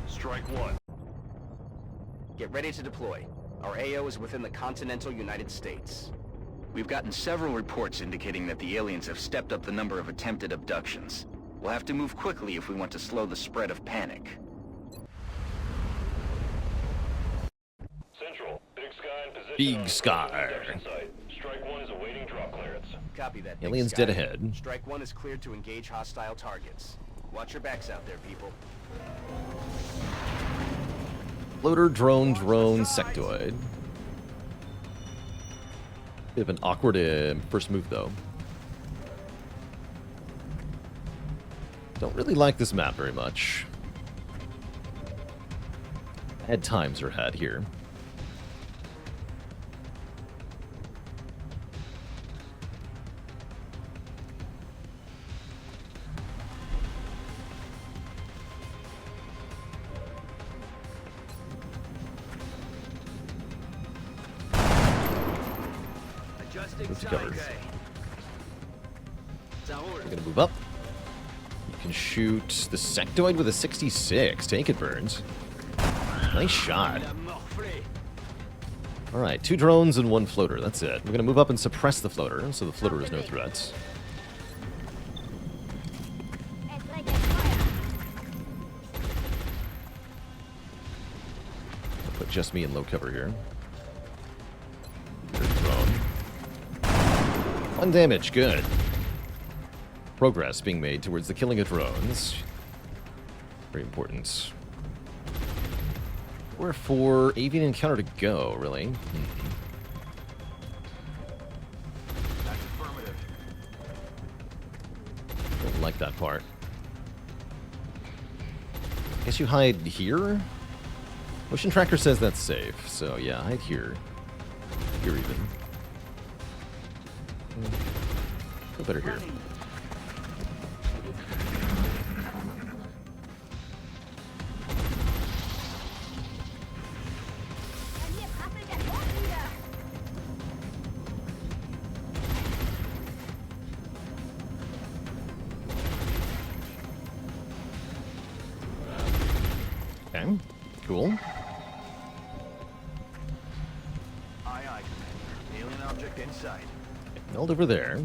Strike 1. Get ready to deploy. Our AO is within the continental United States. We've gotten several reports indicating that the aliens have stepped up the number of attempted abductions. We'll have to move quickly if we want to slow the spread of panic. Central, Big Sky in position Big on Sky. production site. Strike 1 is awaiting drop clearance. Copy that. Big Aliens Sky. dead ahead. Strike 1 is cleared to engage hostile targets. Watch your backs out there, people. Floater, drone, sectoid. Bit of an awkward first move, though. Don't really like this map very much. Bad times are had here. Let's cover. We're gonna move up. You can shoot the sectoid with a 66. Take it, Burns. Nice shot. Alright, 2 drones and 1 floater. That's it. We're gonna move up and suppress the floater, so the floater is no threat. I'll put just me in low cover here. There's a drone. 1 damage, good. Progress being made towards the killing of drones. Very important. Where for avian encounter to go, really? That's affirmative. Don't like that part. Guess you hide here? Motion tracker says that's safe, so yeah, hide here. Here even. Feel better here. Okay, cool. Aye, aye, Commander. Alien object in sight. Meld over there.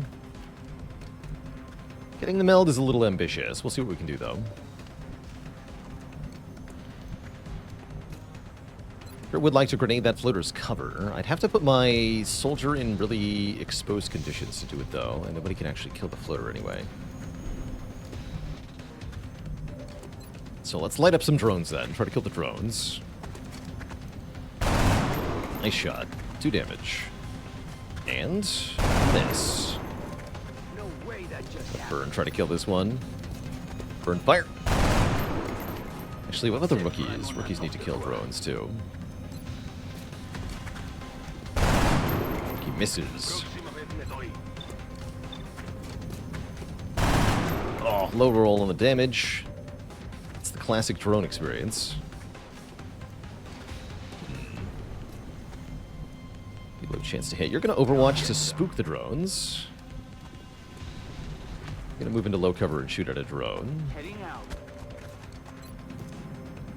Getting the meld is a little ambitious. We'll see what we can do, though. Sure would like to grenade that floater's cover. I'd have to put my soldier in really exposed conditions to do it, though, and nobody can actually kill the floater anyway. So let's light up some drones then. Try to kill the drones. Nice shot. 2 damage. And this. No way that just happened. Burn, try to kill this one. Burn, fire. Actually, what about the rookies? Rookies need to kill drones, too. Rookie misses. Oh, low roll on the damage. It's the classic drone experience. Low chance to hit. You're going to overwatch to spook the drones. Going to move into low cover and shoot at a drone. Heading out.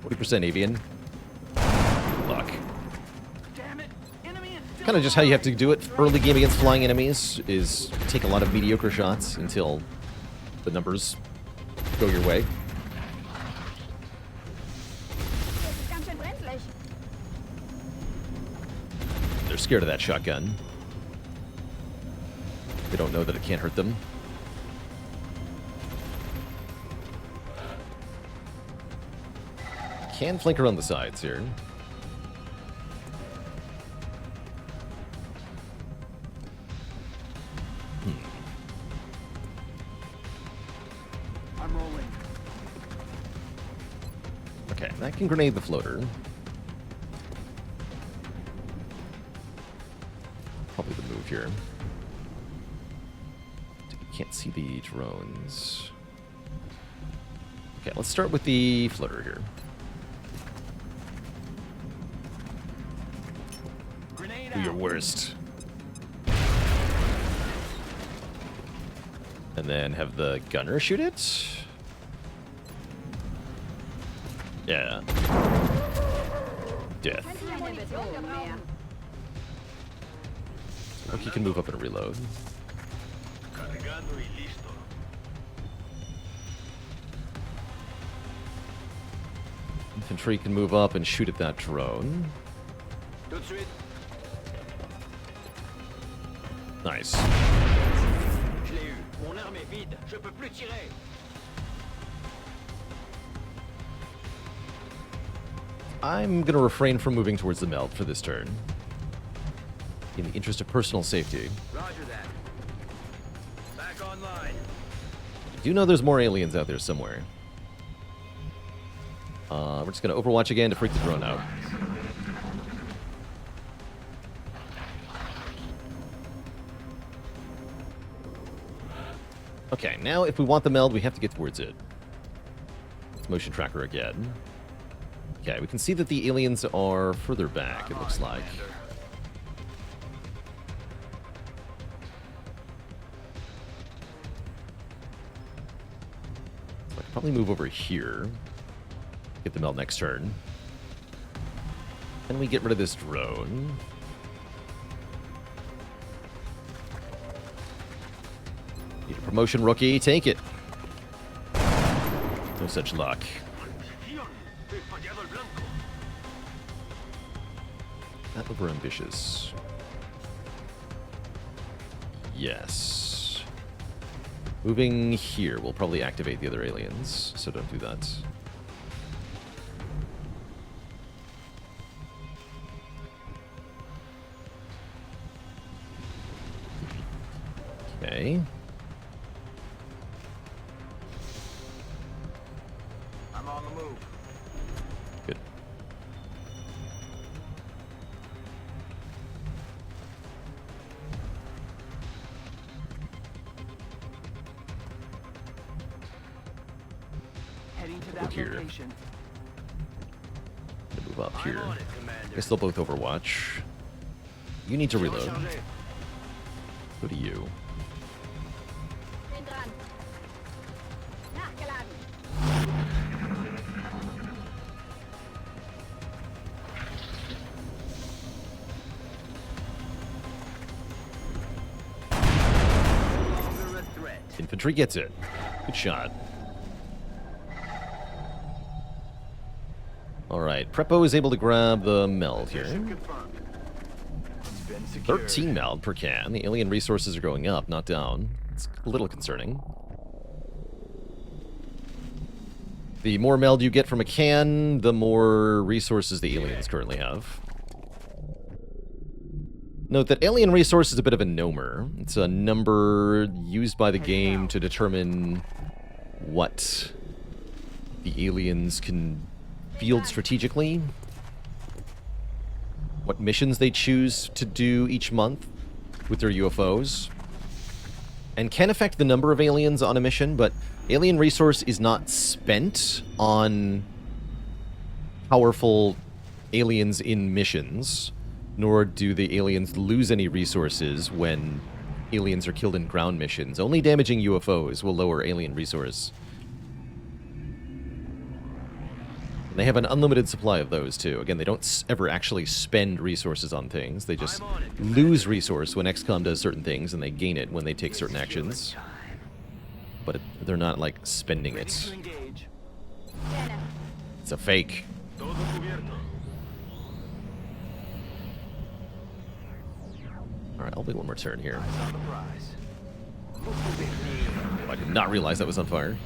40% avian. Luck. Damn it. Enemy is Kind of just how you have to do it early game against flying enemies, is take a lot of mediocre shots until the numbers go your way. They're scared of that shotgun. They don't know that it can't hurt them. Can flank around the sides here. I'm rolling. Okay, that can grenade the floater. Probably the move here. Can't see the drones. Okay, let's start with the floater here. Grenade Do your out. worst. And then have the gunner shoot it. Yeah. Death. Okay, can move up and reload. Cargando y listo. Infantry can move up and shoot at that drone. Tout de suite. Nice. Je l'ai eu. Mon arme est vide. Je peux plus tirer. I'm going to refrain from moving towards the meld for this turn. In the interest of personal safety. Roger that. Back online. I do know there's more aliens out there somewhere. We're just going to Overwatch again to freak the drone out. Okay, now if we want the meld, we have to get towards it. It's motion tracker again. Okay, we can see that the aliens are further back, it looks like. So I can probably move over here. Get the meld next turn. Then we get rid of this drone. Need a promotion, rookie. Take it. No such luck. Not over ambitious. Yes. Moving here will probably activate the other aliens, so don't do that. Okay. I'm on the move. Good. Heading to Look that here. location. Move up here. On it, I Commander. guess they'll both Overwatch. You need to reload. Recharger. Go to you. Bin dran. Nachgeladen. Longer a threat. Infantry gets it. Good shot. Alright, Prepo is able to grab the meld here. Confirmed. It's been secured. 13 meld per can. The alien resources are going up, not down. It's a little concerning. The more meld you get from a can, the more resources the aliens currently have. Note that alien resource is a bit of a nomer. It's a number used by the game to determine what the aliens can field strategically, what missions they choose to do each month with their UFOs, and can affect the number of aliens on a mission, but alien resource is not spent on powerful aliens in missions, nor do the aliens lose any resources when aliens are killed in ground missions. Only damaging UFOs will lower alien resource. They have an unlimited supply of those, too. Again, they don't ever actually spend resources on things. They just lose resource when XCOM does certain things, and they gain it when they take certain actions. But they're not, like, spending Ready it. to engage. Gerne. It's a fake. Todo cubierto. Alright, I'll wait one more turn here. Eyes on the prize. I did not realize that was on fire.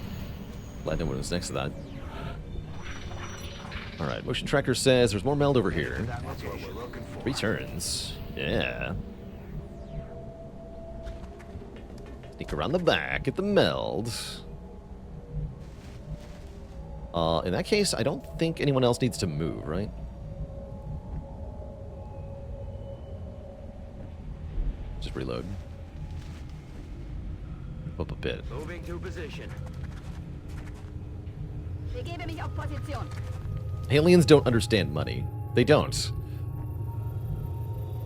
Glad no one was next to that. Alright, motion tracker says there's more meld over here. That's what we're looking for. Returns. Yeah. Sneak around the back, get the meld. In that case, I don't think anyone else needs to move, right? Just reload. Up a bit. Moving to position. Begebe mich auf Position. Aliens don't understand money. They don't.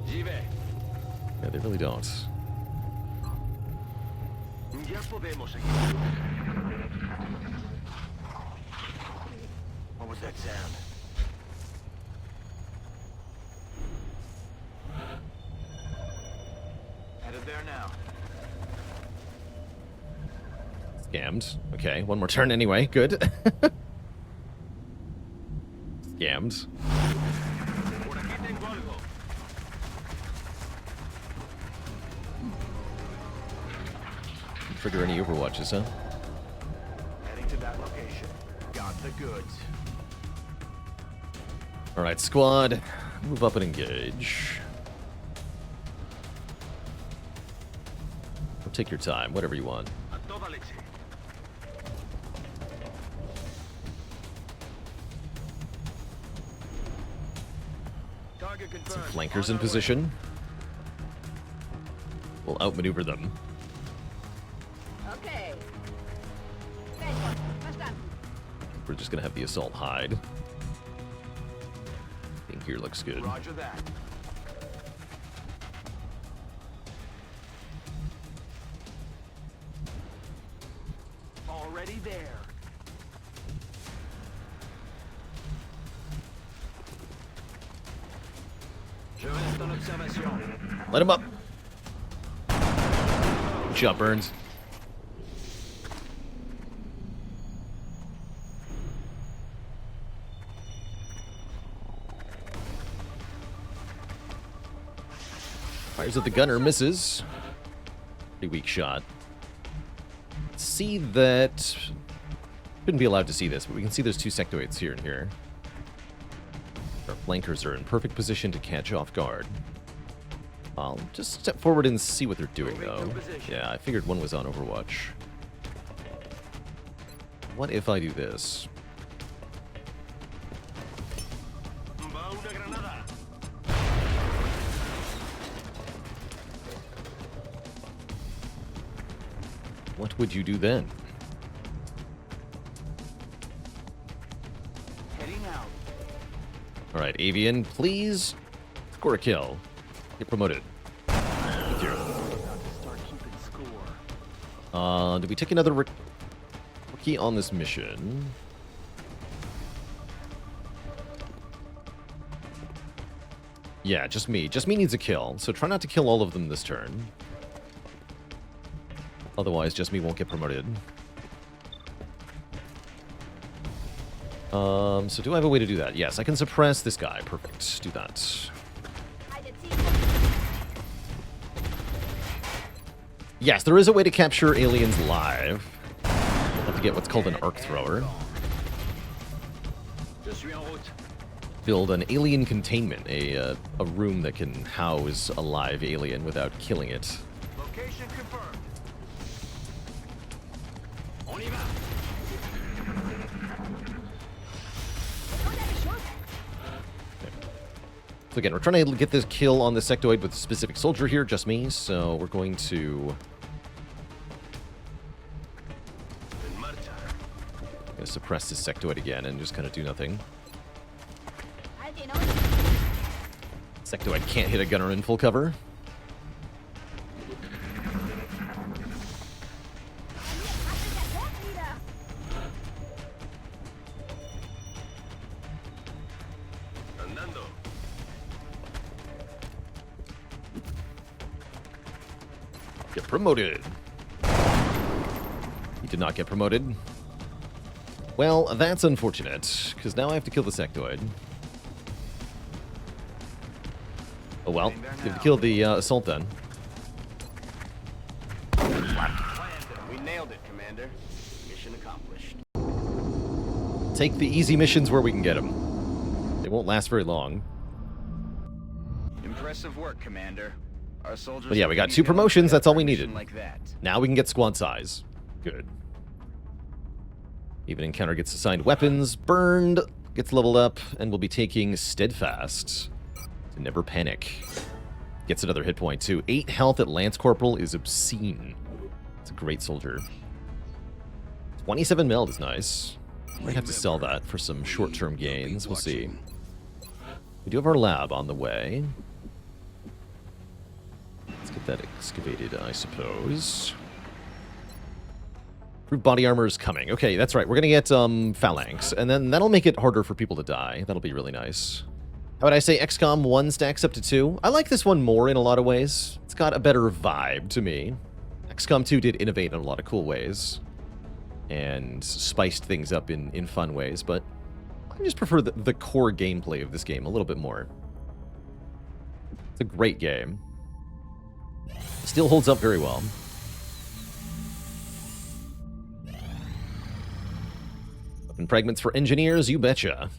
J'y vais. Yeah, they really don't. Ya podemos seguir. What was that sound? Headed there now. Scammed. Okay, one more turn anyway. Good. Scammed. Por aquí tengo algo. Trigger any Overwatches, huh? Heading to that location. Got the goods. Alright, squad. Move up and engage. Or take your time, whatever you want. A toda leche. Target confirmed. Flankers in position. We'll outmaneuver them. Okay. Festland. Verstanden. We're just gonna have the assault hide. I think here looks good. Roger that. Already there. Je reste en observation. Let him up. Good job, Burns. Fires at the gunner, misses. Pretty weak shot. See that... Shouldn't be allowed to see this, but we can see there's two sectoids here and here. Our flankers are in perfect position to catch off guard. I'll just step forward and see what they're doing, though. Yeah, I figured one was on Overwatch. What if I do this? Va una granada. What would you do then? Heading out. Alright, Avian, please score a kill. Get promoted. Thank you. Start keeping score. Did we take another rookie on this mission? Yeah, just me. Just me needs a kill, so try not to kill all of them this turn. Otherwise, just me won't get promoted. So do I have a way to do that? Yes, I can suppress this guy. Perfect. Do that. Yes, there is a way to capture aliens live. We'll have to get what's called an arc thrower. Je suis en route. Build an alien containment, a room that can house a live alien without killing it. Location confirmed. On y va. So again, we're trying to get this kill on the sectoid with a specific soldier here, just me, so we're going to... En marcha. Gonna suppress this sectoid again and just kind of do nothing. Sectoid can't hit a gunner in full cover. Andando. Get promoted. He did not get promoted. Well, that's unfortunate, because now I have to kill the sectoid. Oh well, you have to kill the assault then. We nailed it, Commander. Mission accomplished. Take the easy missions where we can get them. They won't last very long. Impressive work, Commander. Our soldiers. But yeah, we got couldn't 2 even promotions, get that's all a we mission needed. Like that. Now we can get squad size. Good. Even encounter gets assigned weapons, burned, gets leveled up, and we'll be taking steadfast to never panic. Gets another hit point too. 8 health at Lance Corporal is obscene. It's a great soldier. 27 meld is nice. Might have to sell that for some short-term gains. We'll see. We do have our lab on the way. Let's get that excavated, I suppose. Brute body armor is coming. Okay, that's right. We're gonna get phalanx, and then that'll make it harder for people to die. That'll be really nice. How would I say XCOM 1 stacks up to 2? I like this one more in a lot of ways. It's got a better vibe to me. XCOM 2 did innovate in a lot of cool ways and spiced things up in fun ways, but I just prefer the core gameplay of this game a little bit more. It's a great game. Still holds up very well. Weapon fragments for engineers, you betcha.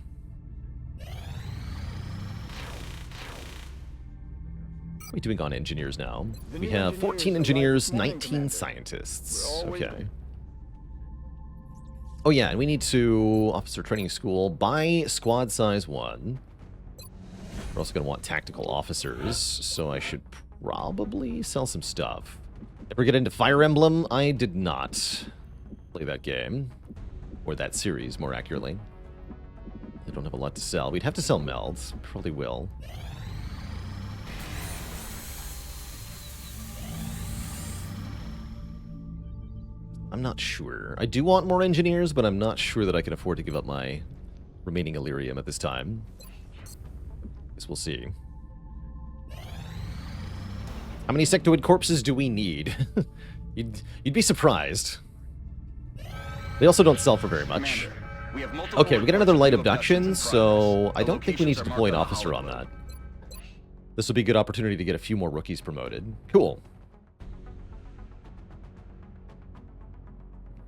What are we doing on engineers now? We have 14 engineers, 19 scientists. Okay. Oh yeah, and we need to officer training school buy squad size 1. We're also going to want tactical officers, so I should probably sell some stuff. Ever get into Fire Emblem? I did not play that game. Or that series, more accurately. I don't have a lot to sell. We'd have to sell melds. Probably will. I'm not sure. I do want more engineers, but I'm not sure that I can afford to give up my remaining Illyrium at this time. Guess we'll see. How many sectoid corpses do we need? you'd be surprised. They also don't sell for very much. Okay, we get another light abduction, so I don't think we need to deploy an officer on that. This will be a good opportunity to get a few more rookies promoted. Cool.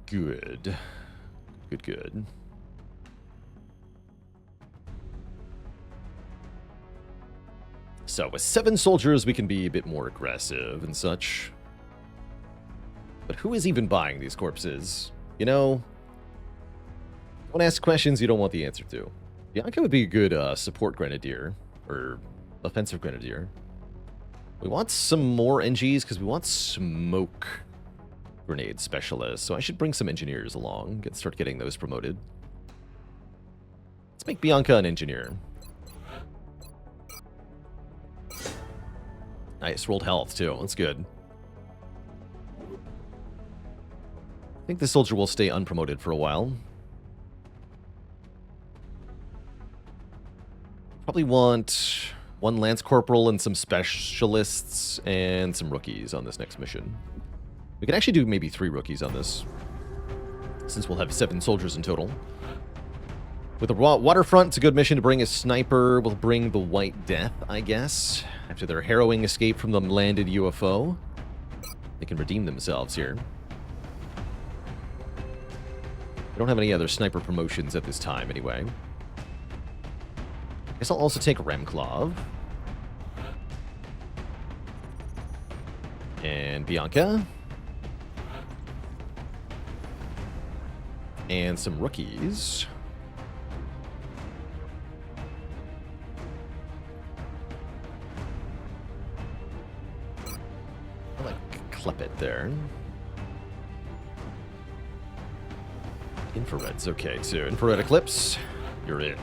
Good. Good. So, with 7 soldiers, we can be a bit more aggressive and such. But who is even buying these corpses? You know, don't ask questions you don't want the answer to. Bianca would be a good support grenadier, or offensive grenadier. We want some more NGs because we want smoke grenade specialists, so I should bring some engineers along, start getting those promoted. Let's make Bianca an engineer. Nice, rolled health too, that's good. I think this soldier will stay unpromoted for a while. Probably want 1 Lance Corporal and some specialists and some rookies on this next mission. We could actually do maybe 3 rookies on this, since we'll have 7 soldiers in total. With the waterfront, it's a good mission to bring a sniper. We'll bring the White Death, I guess. After their harrowing escape from the landed UFO. They can redeem themselves here. We don't have any other sniper promotions at this time, anyway. I guess I'll also take Remklov. And Bianca. And some rookies. I like Klepet there. Infrared's okay too. Infrared Eclipse, you're in.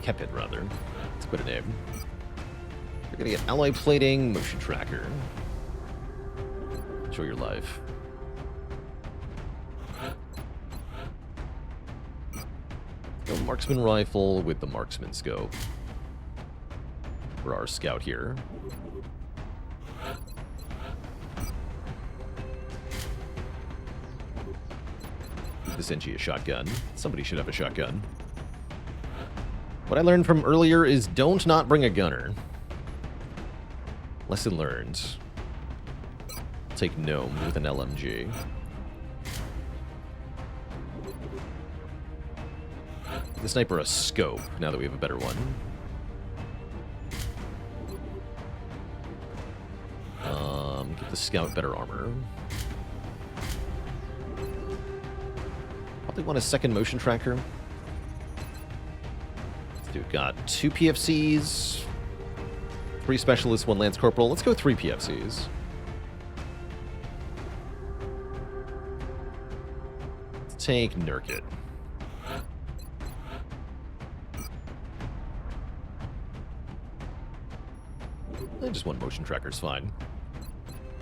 Kepit, rather. Let's put a name. We're gonna get alloy plating, motion tracker. Enjoy your life. Go marksman rifle with the marksman scope. For our scout here. Give this NG a shotgun. Somebody should have a shotgun. What I learned from earlier is don't not bring a gunner. Lesson learned. Take Gnome with an LMG. Give the sniper a scope, now that we have a better one. Give the scout better armor. Probably want a second motion tracker. We've got 2 PFCs, 3 specialists, 1 Lance Corporal. Let's go 3 PFCs. Let's take Nurkit. Just 1 motion tracker is fine.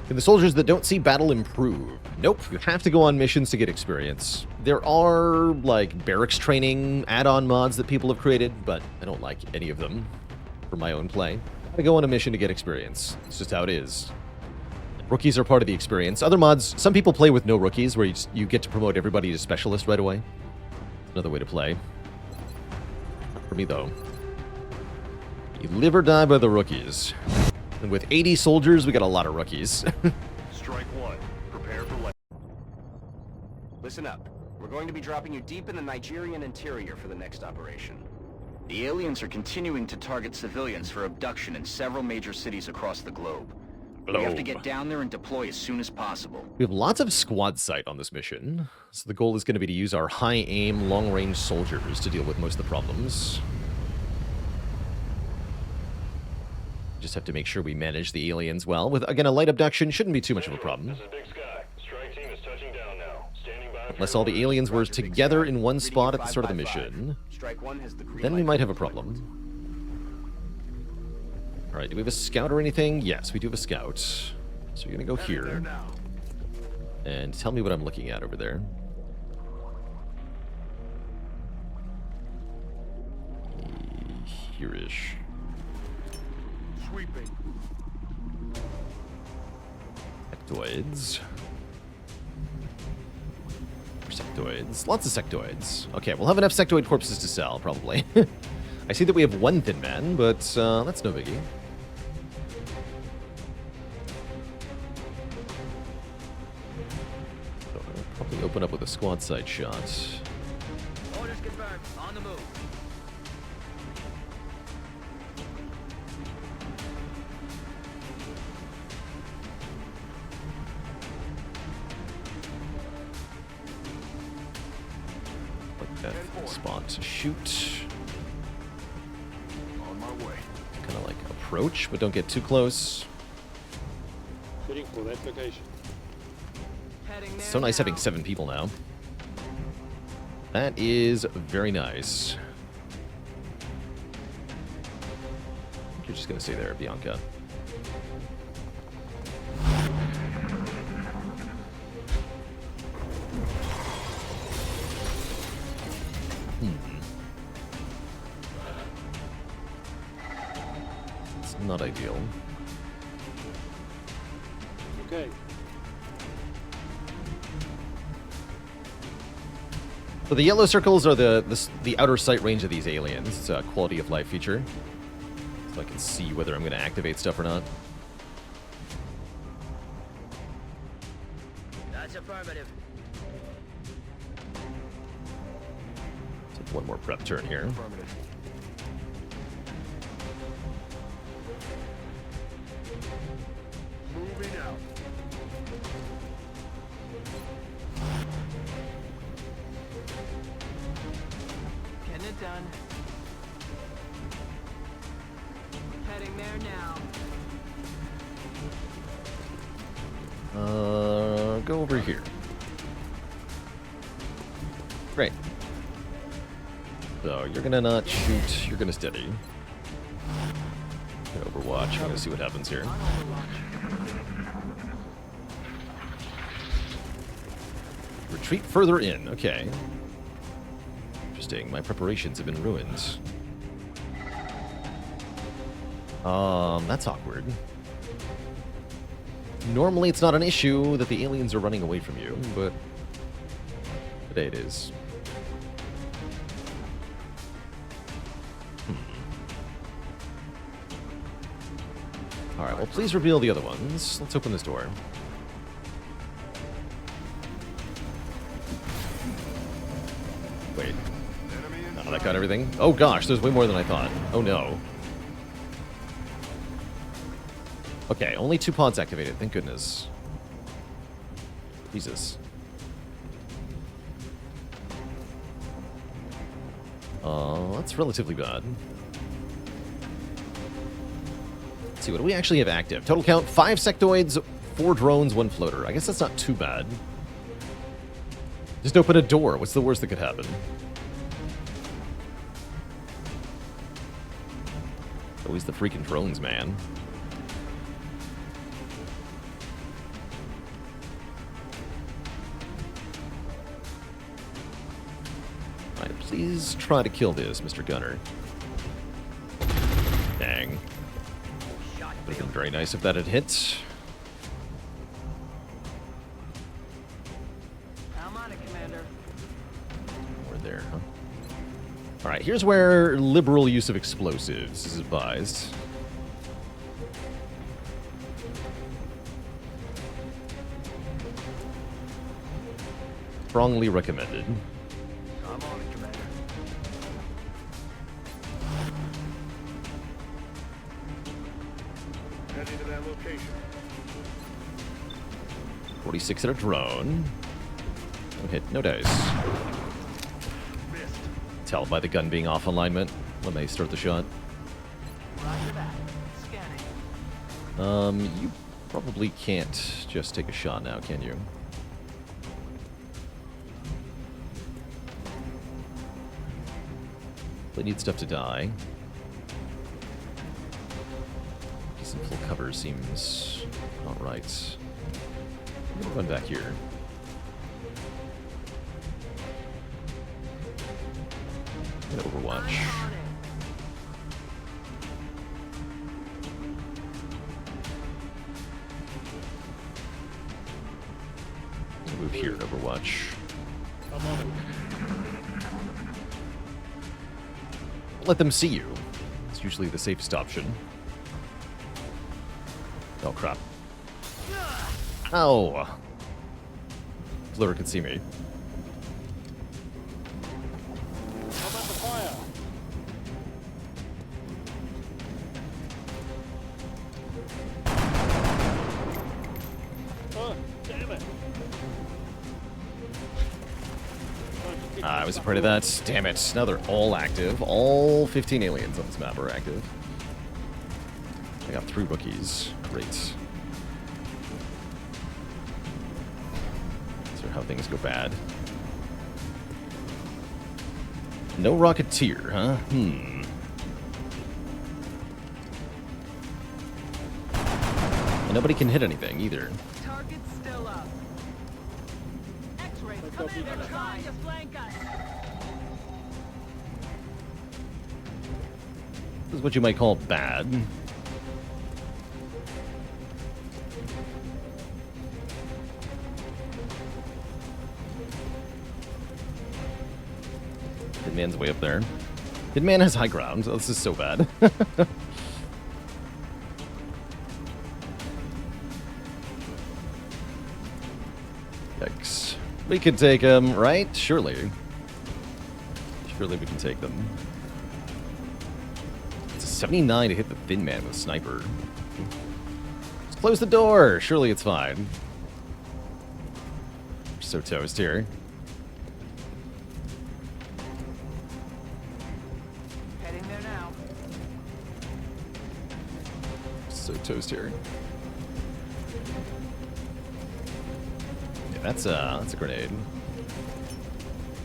Can the soldiers that don't see battle improve? Nope. You have to go on missions to get experience. There are, like, barracks training add-on mods that people have created, but I don't like any of them for my own play. I gotta go on a mission to get experience. It's just how it is. Rookies are part of the experience. Other mods, some people play with no rookies, where you get to promote everybody to specialist right away. Another way to play. Not for me, though. You live or die by the rookies. And with 80 soldiers, we got a lot of rookies. Strike one. Prepare for light. Listen up. We're going to be dropping you deep in the Nigerian interior for the next operation. The aliens are continuing to target civilians for abduction in several major cities across the globe. We have to get down there and deploy as soon as possible. We have lots of squad sight on this mission. So the goal is going to be to use our high-aim, long-range soldiers to deal with most of the problems. Just have to make sure we manage the aliens well. With, again, a light abduction shouldn't be too much of a problem. This is Big Sky. Strike team is touching down now. Standing by. Unless all the aliens were together in one spot at the start of the mission. Strike one has the green Then we light might for have a deployment. problem. Alright, do we have a scout or anything? Yes, we do have a scout. So you're going to go here. And tell me what I'm looking at over there. Here-ish. Sweeping. Sectoids. Sectoids. Lots of sectoids. Okay, we'll have enough sectoid corpses to sell, probably. I see that we have one thin man, but that's no biggie. So I'll probably open up with a squad side shot. Orders confirmed. On the move. Like that spot to shoot. On my way. Kind of like approach, but don't get too close. Heading for that location. It's so nice having 7 people now. That is very nice. You're just gonna stay there, Bianca. It's not ideal. Okay. So the yellow circles are the outer sight range of these aliens. It's a quality of life feature. So I can see whether I'm going to activate stuff or not. That's affirmative. Take one more prep turn here. Affirmative. Moving out. Getting it done. Heading there now. Go over here. Great. So you're gonna not shoot, you're gonna steady. Gonna overwatch, I'm gonna see what happens here. Retreat further in, okay. Interesting, my preparations have been ruined. That's awkward. Normally it's not an issue that the aliens are running away from you, but today it is. Alright, well please reveal the other ones. Let's open this door. Wait. Oh, that got everything? Oh gosh, there's way more than I thought. Oh no. Okay, only 2 pods activated, thank goodness. Jesus. That's relatively bad. Let's see, what do we actually have active? Total count, 5 sectoids, 4 drones, 1 floater. I guess that's not too bad. Just open a door. What's the worst that could happen? Always the freaking drones, man. Alright, please try to kill this, Mr. Gunner. Dang. Would have been very nice if that had hit. Alright, here's where liberal use of explosives is advised. Strongly recommended. I'm on it, Commander. Heading to that location. 46 at a drone. No hit, no dice. Missed. Tell by the gun being off alignment when they start the shot. Roger that. Scanning. You probably can't just take a shot now, can you? They need stuff to die. Some full cover seems not right. I'm gonna run back here. I'm gonna Overwatch. On it. I'm gonna move here to Overwatch. I'm on it. Let them see you. It's usually the safest option. Oh, crap. Ow! Fleur could see me. How about the fire? Oh, damn it. I was afraid of that. Damn it. Now they're all active. All 15 aliens on this map are active. I got 3 rookies. Great. These are how things go bad. No Rocketeer, huh? And nobody can hit anything either. Target's still up. X-ray, come in. They're trying to flank us. This is what you might call bad. Hitman's way up there. Hitman has high ground. Oh, this is so bad. Yikes. We could take him, right? Surely. Surely we can take them. It's a 79 to hit the thin man with sniper. Let's close the door. Surely it's fine. We're so toast here. Heading there now. So toast here. Yeah, that's a grenade.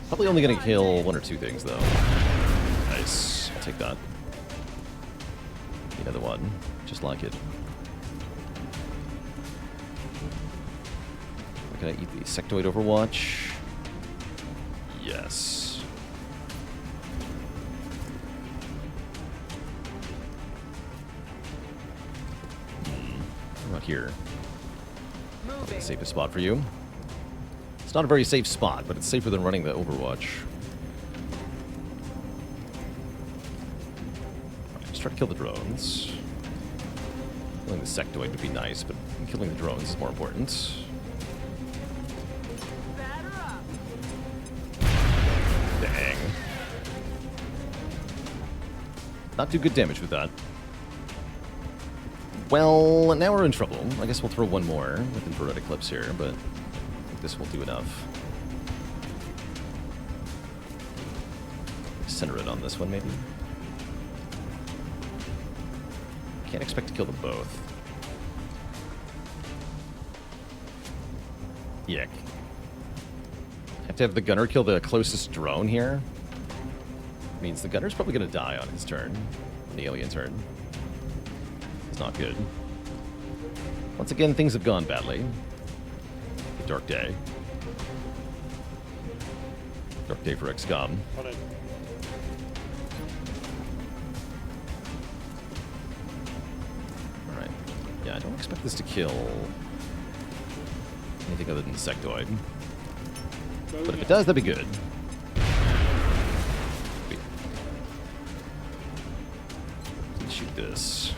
Probably only gonna kill 1 or 2 things though. Nice. I'll take that. Another one. Just like it. Can I eat the sectoid Overwatch? Yes. Not here. Moving. Safest spot for you. It's not a very safe spot, but it's safer than running the Overwatch. Let's try to kill the drones. Killing the sectoid would be nice, but killing the drones is more important. Batter up. Dang. Not do good damage with that. Well, now we're in trouble. I guess we'll throw one more with infrared eclipse here, but I think this will do enough. Center it on this one, maybe. Can't expect to kill them both. Yuck. Have to have the gunner kill the closest drone here. Means the gunner's probably going to die on his turn. On the alien turn. It's not good. Once again, things have gone badly. A dark day. Dark day for XCOM. On it. Alright. Yeah, I don't expect this to kill anything other than the sectoid. But if it does, that'd be good. focus.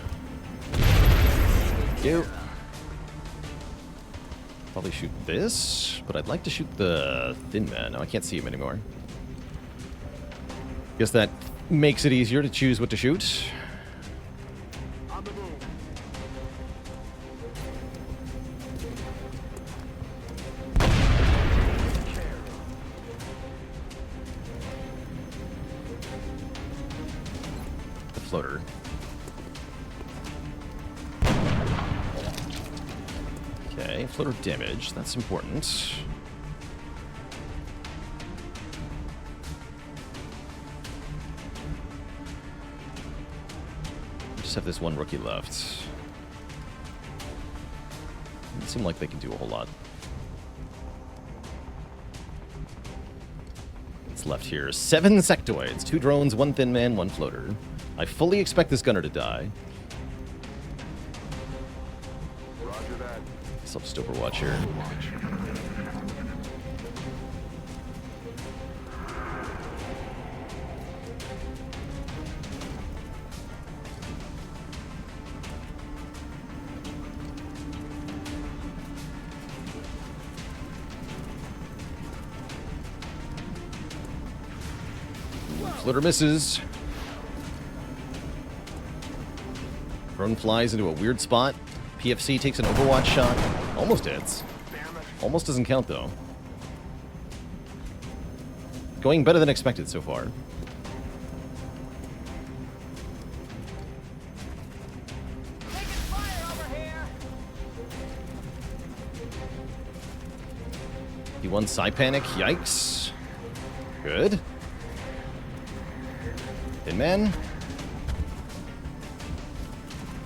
You. Probably shoot this, but I'd like to shoot the thin man. No, I can't see him anymore. Guess that makes it easier to choose what to shoot. On the move. The floater. Okay, floater damage. That's important. Just have this one rookie left. Doesn't seem like they can do a whole lot. What's left here? 7 sectoids, 2 drones, 1 thin man, 1 floater. I fully expect this gunner to die. Roger that. Guess I'll just overwatch here. Floater misses. Drone flies into a weird spot. PFC takes an overwatch shot. Almost hits. Almost doesn't count, though. Going better than expected so far. Taking fire over here. He won Psy Panic. Yikes. Good. Thin man.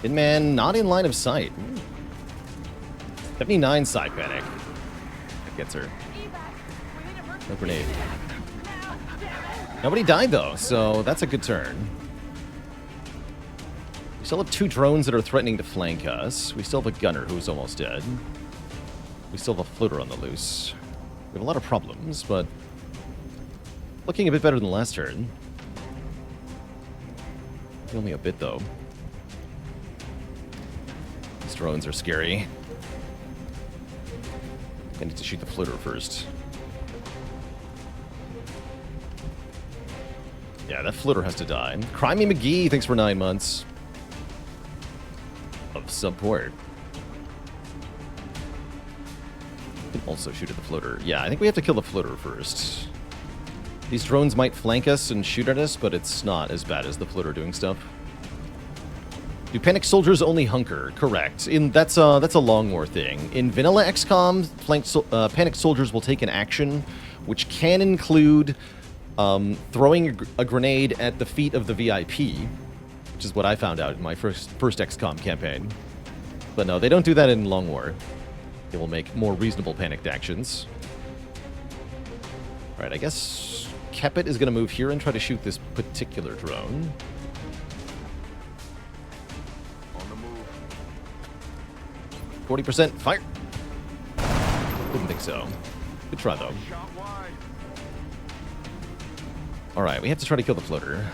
Thin man not in line of sight. Ooh. 79 Psy Panic. That gets her. No grenade. Nobody died, though, so that's a good turn. We still have 2 drones that are threatening to flank us. We still have a gunner who's almost dead. We still have a floater on the loose. We have a lot of problems, but looking a bit better than last turn. Only a bit, though. These drones are scary. I need to shoot the floater first. Yeah, that floater has to die. Crimey McGee, thanks for 9 months of support. Can also shoot at the floater. Yeah, I think we have to kill the floater first. These drones might flank us and shoot at us, but it's not as bad as the floater doing stuff. Do panic soldiers only hunker? Correct. That's a long war thing. In vanilla XCOM, panic soldiers will take an action, which can include throwing a grenade at the feet of the VIP, which is what I found out in my first XCOM campaign. But no, they don't do that in long war. They will make more reasonable panicked actions. All right, I guess Kepit is going to move here and try to shoot this particular drone. On the move. 40% fire. Didn't think so. Good try, though. Shot wide. All right, we have to try to kill the floater.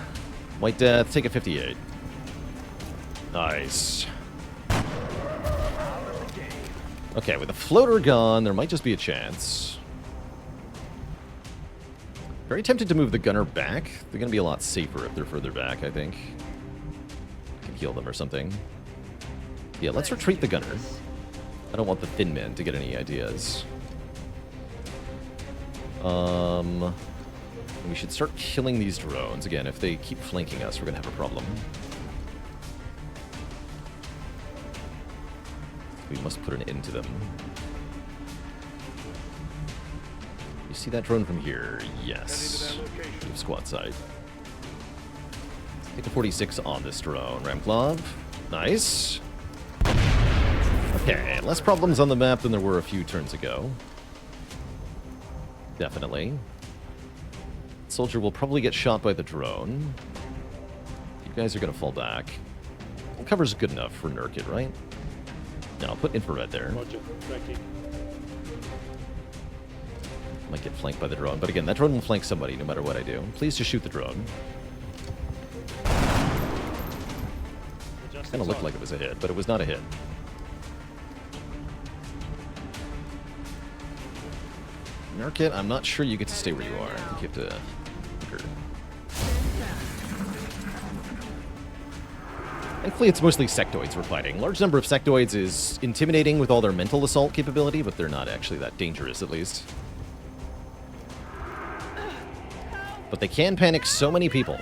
White Death, take a 58. Nice. Okay, with the floater gone, there might just be a chance. Very tempted to move the gunner back. They're going to be a lot safer if they're further back, I think. Can heal them or something. Yeah, let's retreat the gunner. I don't want the thin men to get any ideas. We should start killing these drones. Again, if they keep flanking us, we're going to have a problem. We must put an end to them. You see that drone from here? Yes. Squad side. Take a 46 on this drone. Ramclaw. Nice. Okay, less problems on the map than there were a few turns ago. Definitely. Soldier will probably get shot by the drone. You guys are going to fall back. Well, cover's good enough for Nurkit, right? No, I'll put infrared there. Roger. Thank you. Might get flanked by the drone, but again, that drone will flank somebody no matter what I do. Please just shoot the drone. That's Kind of looked like it was a hit, but it was not a hit. Narkit, I'm not sure you get to stay where you are. I think you have to hunker. Thankfully, it's mostly sectoids we're fighting. Large number of sectoids is intimidating with all their mental assault capability, but they're not actually that dangerous, at least. But they can panic so many people.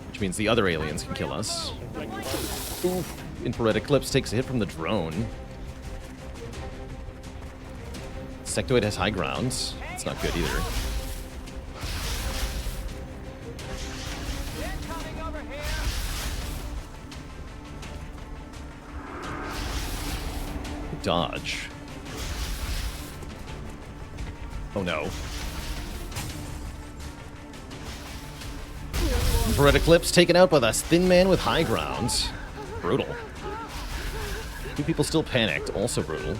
Which means the other aliens can kill us. Oof. Infrared Eclipse takes a hit from the drone. Sectoid has high ground. It's not good either. Dodge. Oh no. Infrared Eclipse taken out by the thin man with high ground. Brutal. Two people still panicked. Also brutal.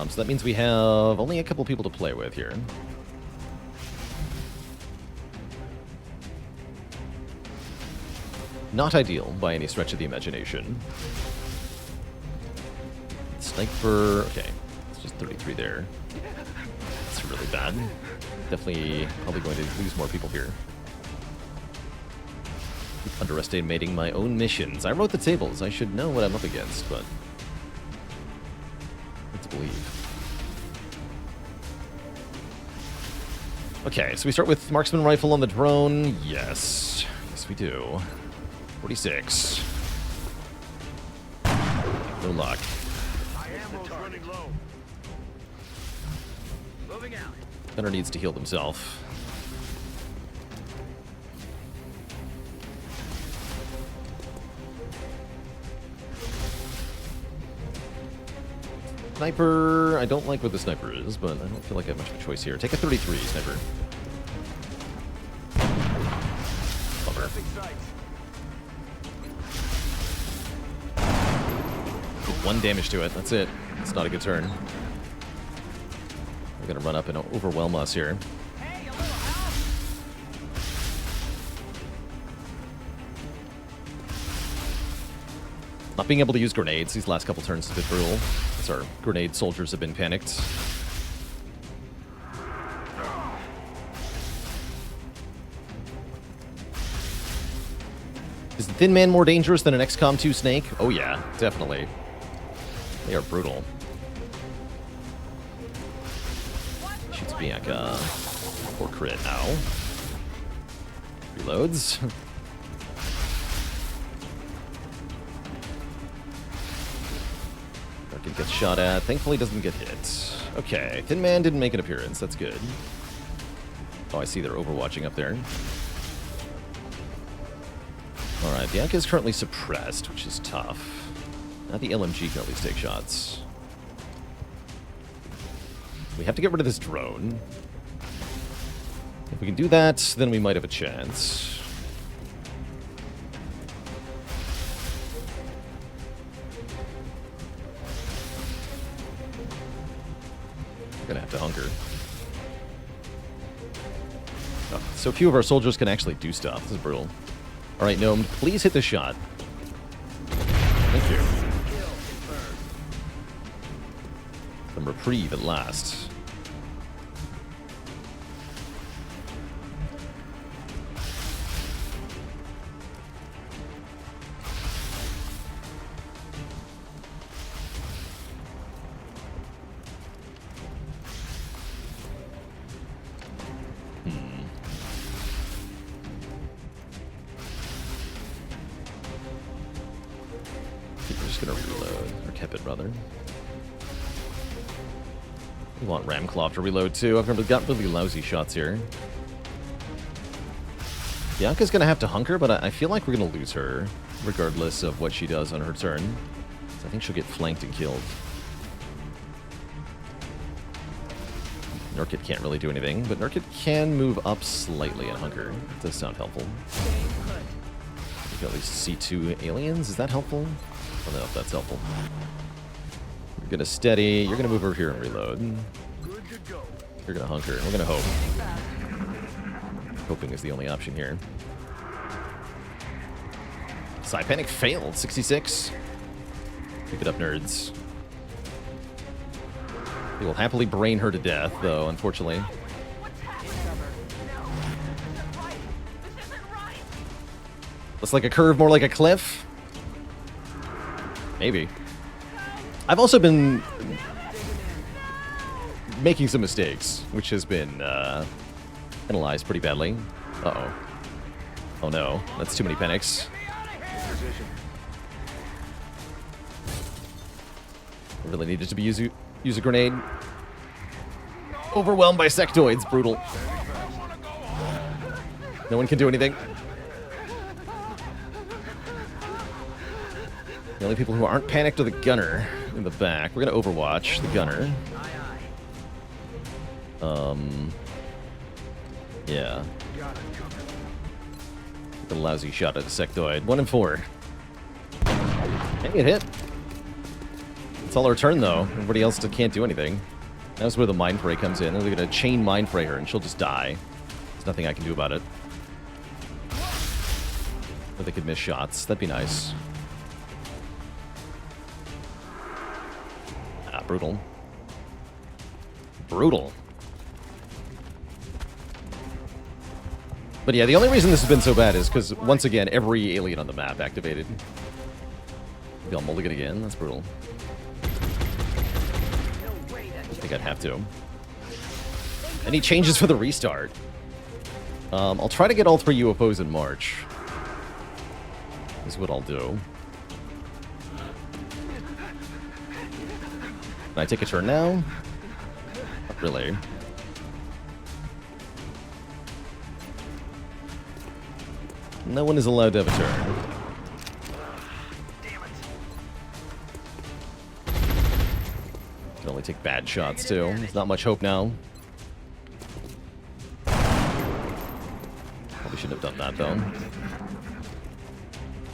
So that means we have only a couple people to play with here. Not ideal by any stretch of the imagination. Sniper, okay, it's just 33 there. It's really bad. Definitely probably going to lose more people here. Keep underestimating my own missions. I wrote the tables. I should know what I'm up against, but let's believe. Okay, so we start with marksman rifle on the drone. Yes. Yes, we do. 46. No luck. Running low. Moving out. Gunner needs to heal himself. Sniper, I don't like what the sniper is, but I don't feel like I have much of a choice here. Take a 33, sniper. Bummer. One damage to it, that's it. It's not a good turn. We're gonna run up and overwhelm us here. Hey, a little help. Not being able to use grenades these last couple turns has been brutal, as our grenade soldiers have been panicked. Is the Thin Man more dangerous than an XCOM 2 Snake? Oh yeah, definitely. They are brutal. Shoots Bianca. Poor crit now. Reloads. Narkit gets shot at. Thankfully doesn't get hit. Okay, Thin Man didn't make an appearance. That's good. Oh, I see they're overwatching up there. Alright, Bianca is currently suppressed, which is tough. Now the LMG can at least take shots. We have to get rid of this drone. If we can do that, then we might have a chance. We're gonna have to hunker. Oh, so few of our soldiers can actually do stuff. This is brutal. Alright, Gnome, please hit the shot. Thank you. Some reprieve at last. We're just gonna reload, or keep it rather. We want Ramclaw to reload too. I've got really lousy shots here. Bianca's gonna have to hunker, but I feel like we're gonna lose her, regardless of what she does on her turn. So I think she'll get flanked and killed. Narkit can't really do anything, but Narkit can move up slightly and hunker. It does sound helpful. We can at least see 2 aliens. Is that helpful? I don't know if that's helpful. You're gonna steady. You're gonna move over here and reload. Good to go. You're gonna hunker. We're gonna hope. hoping is the only option here. Panic failed, 66. Keep it up, nerds. They will happily brain her to death, though, unfortunately. Looks like a curve, more like a cliff. Maybe. I've also been making some mistakes, which has been penalized pretty badly. Uh-oh. Oh no, that's too many panics. I really needed to use a grenade. Overwhelmed by sectoids, brutal. No one can do anything. The only people who aren't panicked are the gunner in the back. We're gonna overwatch the gunner. Yeah. A lousy shot at a sectoid. 1 in 4. Dang, it hit. It's all our turn, though. Everybody else can't do anything. That's where the Mind Fray comes in. They're gonna chain Mind Fray her, and she'll just die. There's nothing I can do about it. Or they could miss shots. That'd be nice. Ah, brutal. Brutal. But yeah, the only reason this has been so bad is because, once again, every alien on the map activated. Maybe I'll mulligan again. That's brutal. I think I'd have to. Any changes for the restart? I'll try to get all 3 UFOs in March. Is what I'll do. Can I take a turn now? Not really. No one is allowed to have a turn. Can only take bad shots, too. There's not much hope now. Probably shouldn't have done that, though.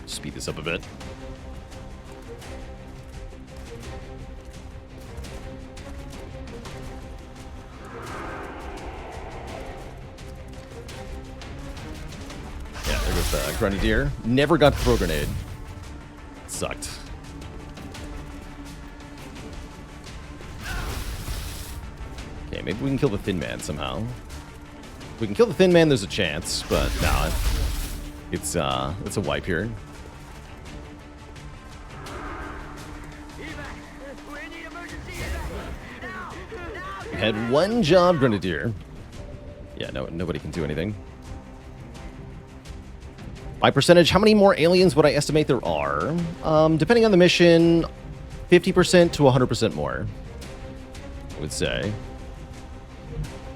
Speed this up a bit. Yeah, there goes the Grenadier. Never got the throw grenade. Sucked. Okay, maybe we can kill the Thin Man somehow. If we can kill the Thin Man, there's a chance, but no, it's a wipe here. We had 1 job, Grenadier. Yeah, no, nobody can do anything. By percentage, how many more aliens would I estimate there are? Depending on the mission, 50% to 100% more, I would say.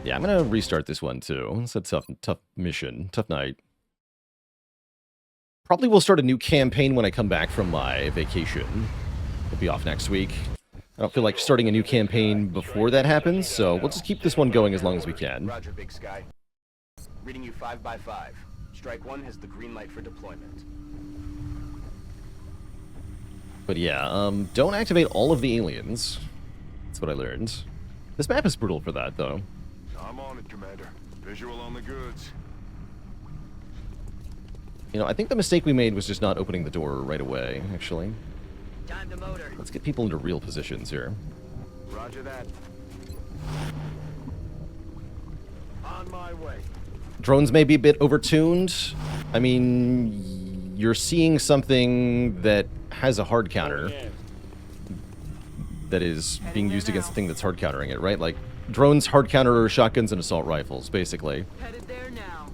Yeah, I'm gonna restart this one too. It's a tough mission, tough night. Probably will start a new campaign when I come back from my vacation. I'll be off next week. I don't feel like starting a new campaign before that happens, so we'll just keep this one going as long as we can. Roger, Big Sky. Reading you 5 by 5. Strike 1 has the green light for deployment. But yeah, don't activate all of the aliens. That's what I learned. This map is brutal for that, though. I'm on it, Commander. Visual on the goods. You know, I think the mistake we made was just not opening the door right away, actually. Time to motor. Let's get people into real positions here. Roger that. On my way. Drones may be a bit overtuned. I mean, you're seeing something that has a hard counter that is being used against the thing that's hard countering it, right? Like, drones hard counter shotguns and assault rifles, basically. Headed there now.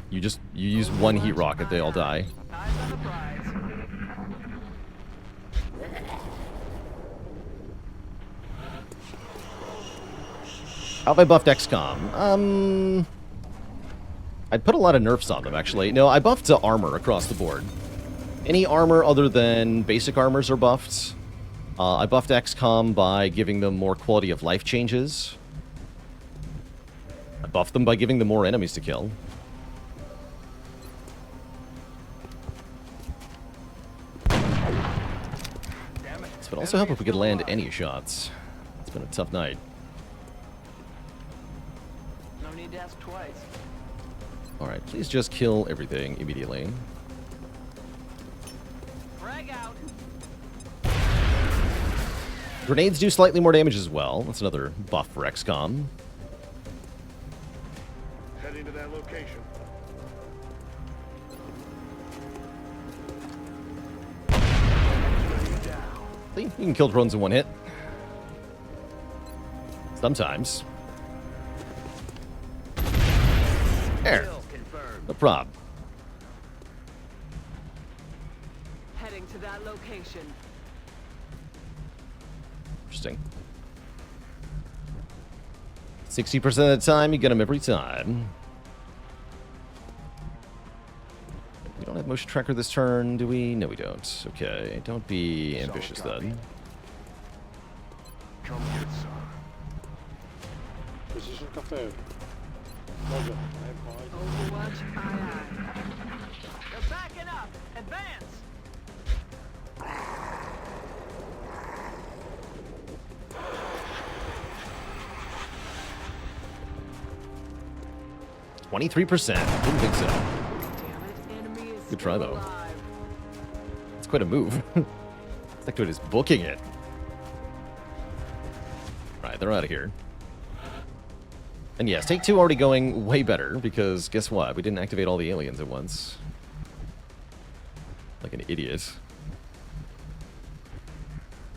You use 1 heat rocket, they all die. Eyes on the prize. How have I buffed XCOM? I'd put a lot of nerfs on them, actually. No, I buffed armor across the board. Any armor other than basic armors are buffed. I buffed XCOM by giving them more quality of life changes. I buffed them by giving them more enemies to kill. This would also help if we could land any shots. It's been a tough night. No need to ask twice. Alright, please just kill everything immediately. Frag out. Grenades do slightly more damage as well. That's another buff for XCOM. Heading to that location. See, you can kill drones in one hit. Sometimes. There. Kill confirmed. No problem. Heading to that location. Interesting. 60% of the time, you get them every time. We don't have motion tracker this turn, do we? No, we don't. Okay, don't be ambitious then. Come get some. Position confirmed. Roger. Overwatch, aye. They're backing up. Advance. 23%. Didn't think so. Damn it, enemy is Good try, still though. alive. It's quite a move. Sectoid is booking it. Right, they're out of here. And yes, take two already going way better, because guess what? We didn't activate all the aliens at once. Like an idiot.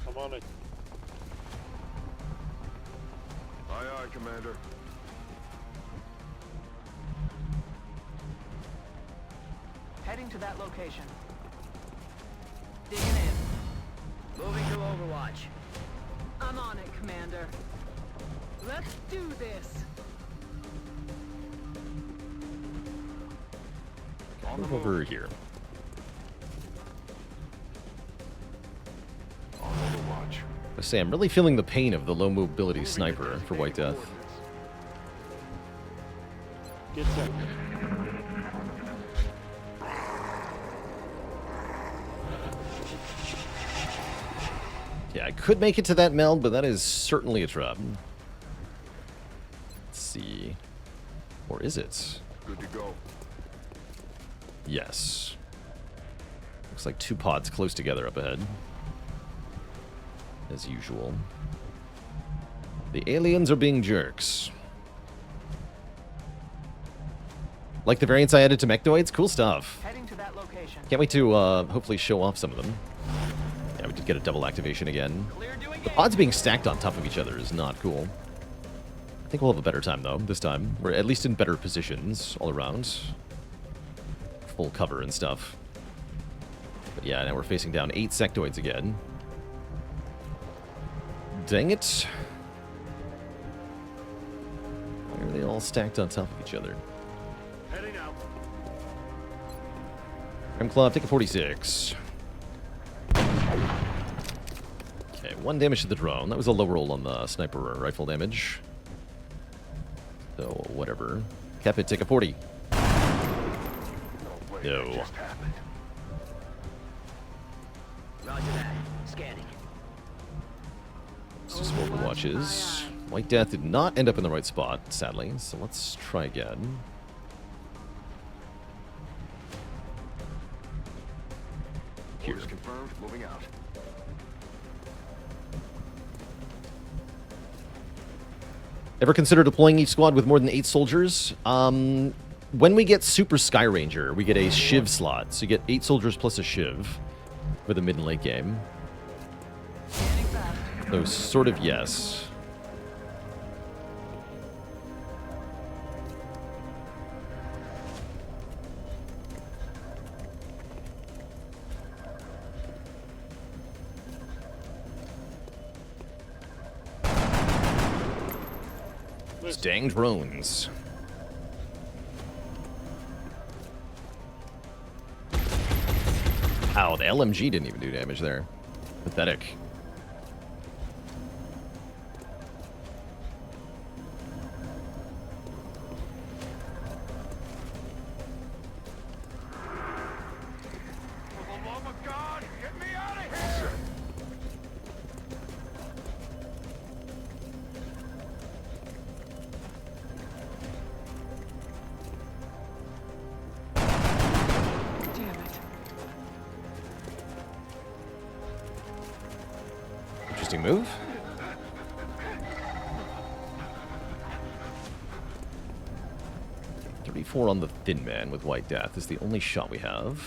I'm on it. Aye, aye, Commander. Heading to that location. Digging in. Moving to Overwatch. I'm on it, Commander. Let's do this. Move over here. On Overwatch. I say, I'm really feeling the pain of the low mobility sniper for White Death. Get set. Yeah, I could make it to that meld, but that is certainly a trap. Let's see. Or is it? Good to go. Yes. Looks like two pods close together up ahead. As usual. The aliens are being jerks. Like the variants I added to mechnoids? Cool stuff. Heading to that location. Can't wait to hopefully show off some of them. Yeah, we did get a double activation again. Clear doing The pods being stacked on top of each other is not cool. I think we'll have a better time, though, this time. We're at least in better positions all around. Full cover and stuff. But yeah, now we're facing down 8 sectoids again. Dang it. Why are they all stacked on top of each other? Heading out. Grim Club, take a 46. Okay, 1 damage to the drone. That was a low roll on the sniper rifle damage. So, whatever. Capit, take a 40. No way. No. That just happened. Roger that. Scanning. Let's do some overwatches. White Death did not end up in the right spot, sadly. So let's try again. Here. Orders confirmed. Moving out. Ever consider deploying each squad with more than 8 soldiers? When we get Super Sky Ranger, we get a Shiv slot. So you get 8 soldiers plus a Shiv for the mid and late game. Scanning fast. So sort of yes. Those dang drones. Ow, the LMG didn't even do damage there. Pathetic. For the love of God, get me out of here! interesting move. .34 on the Thin Man with White Death is the only shot we have.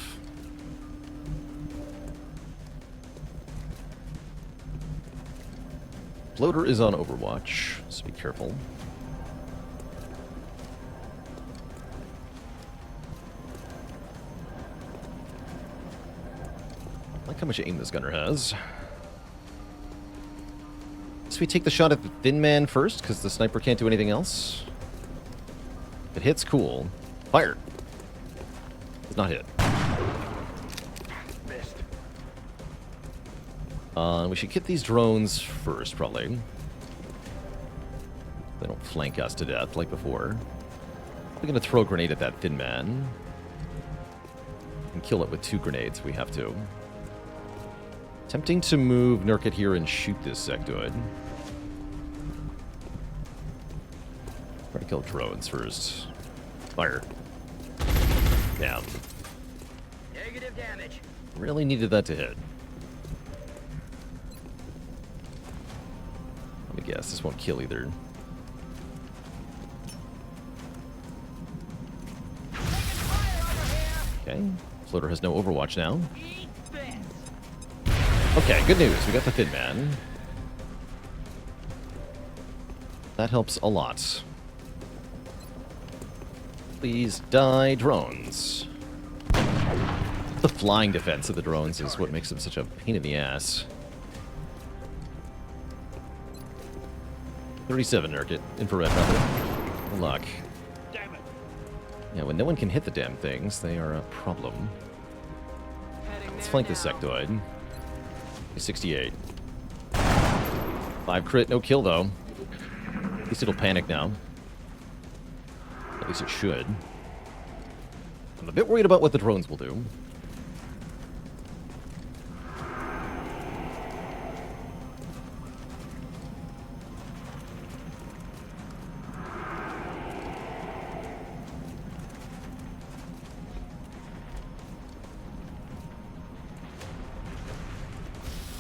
Floater is on Overwatch, so be careful. I like how much aim this gunner has. So we take the shot at the Thin Man first, because the sniper can't do anything else. If it hits, cool. Fire! Does not hit. Missed. We should get these drones first, probably. They don't flank us to death like before. We're gonna throw a grenade at that Thin Man. And kill it with 2 grenades if we have to. Tempting to move Nurkit here and shoot this sectoid. Try to kill drones first. Fire. Down. Negative damage. Really needed that to hit. Let me guess, this won't kill either. Okay, Floater has no Overwatch now. Okay, good news. We got the Thin Man. That helps a lot. Please die, drones. The flying defense of the drones is what makes them such a pain in the ass. 37 Nurkit. Infrared rather. Good luck. Damn it. Yeah, when no one can hit the damn things, they are a problem. Let's flank this sectoid. 68. 5 crit, no kill though. At least it'll panic now. At least it should. I'm a bit worried about what the drones will do.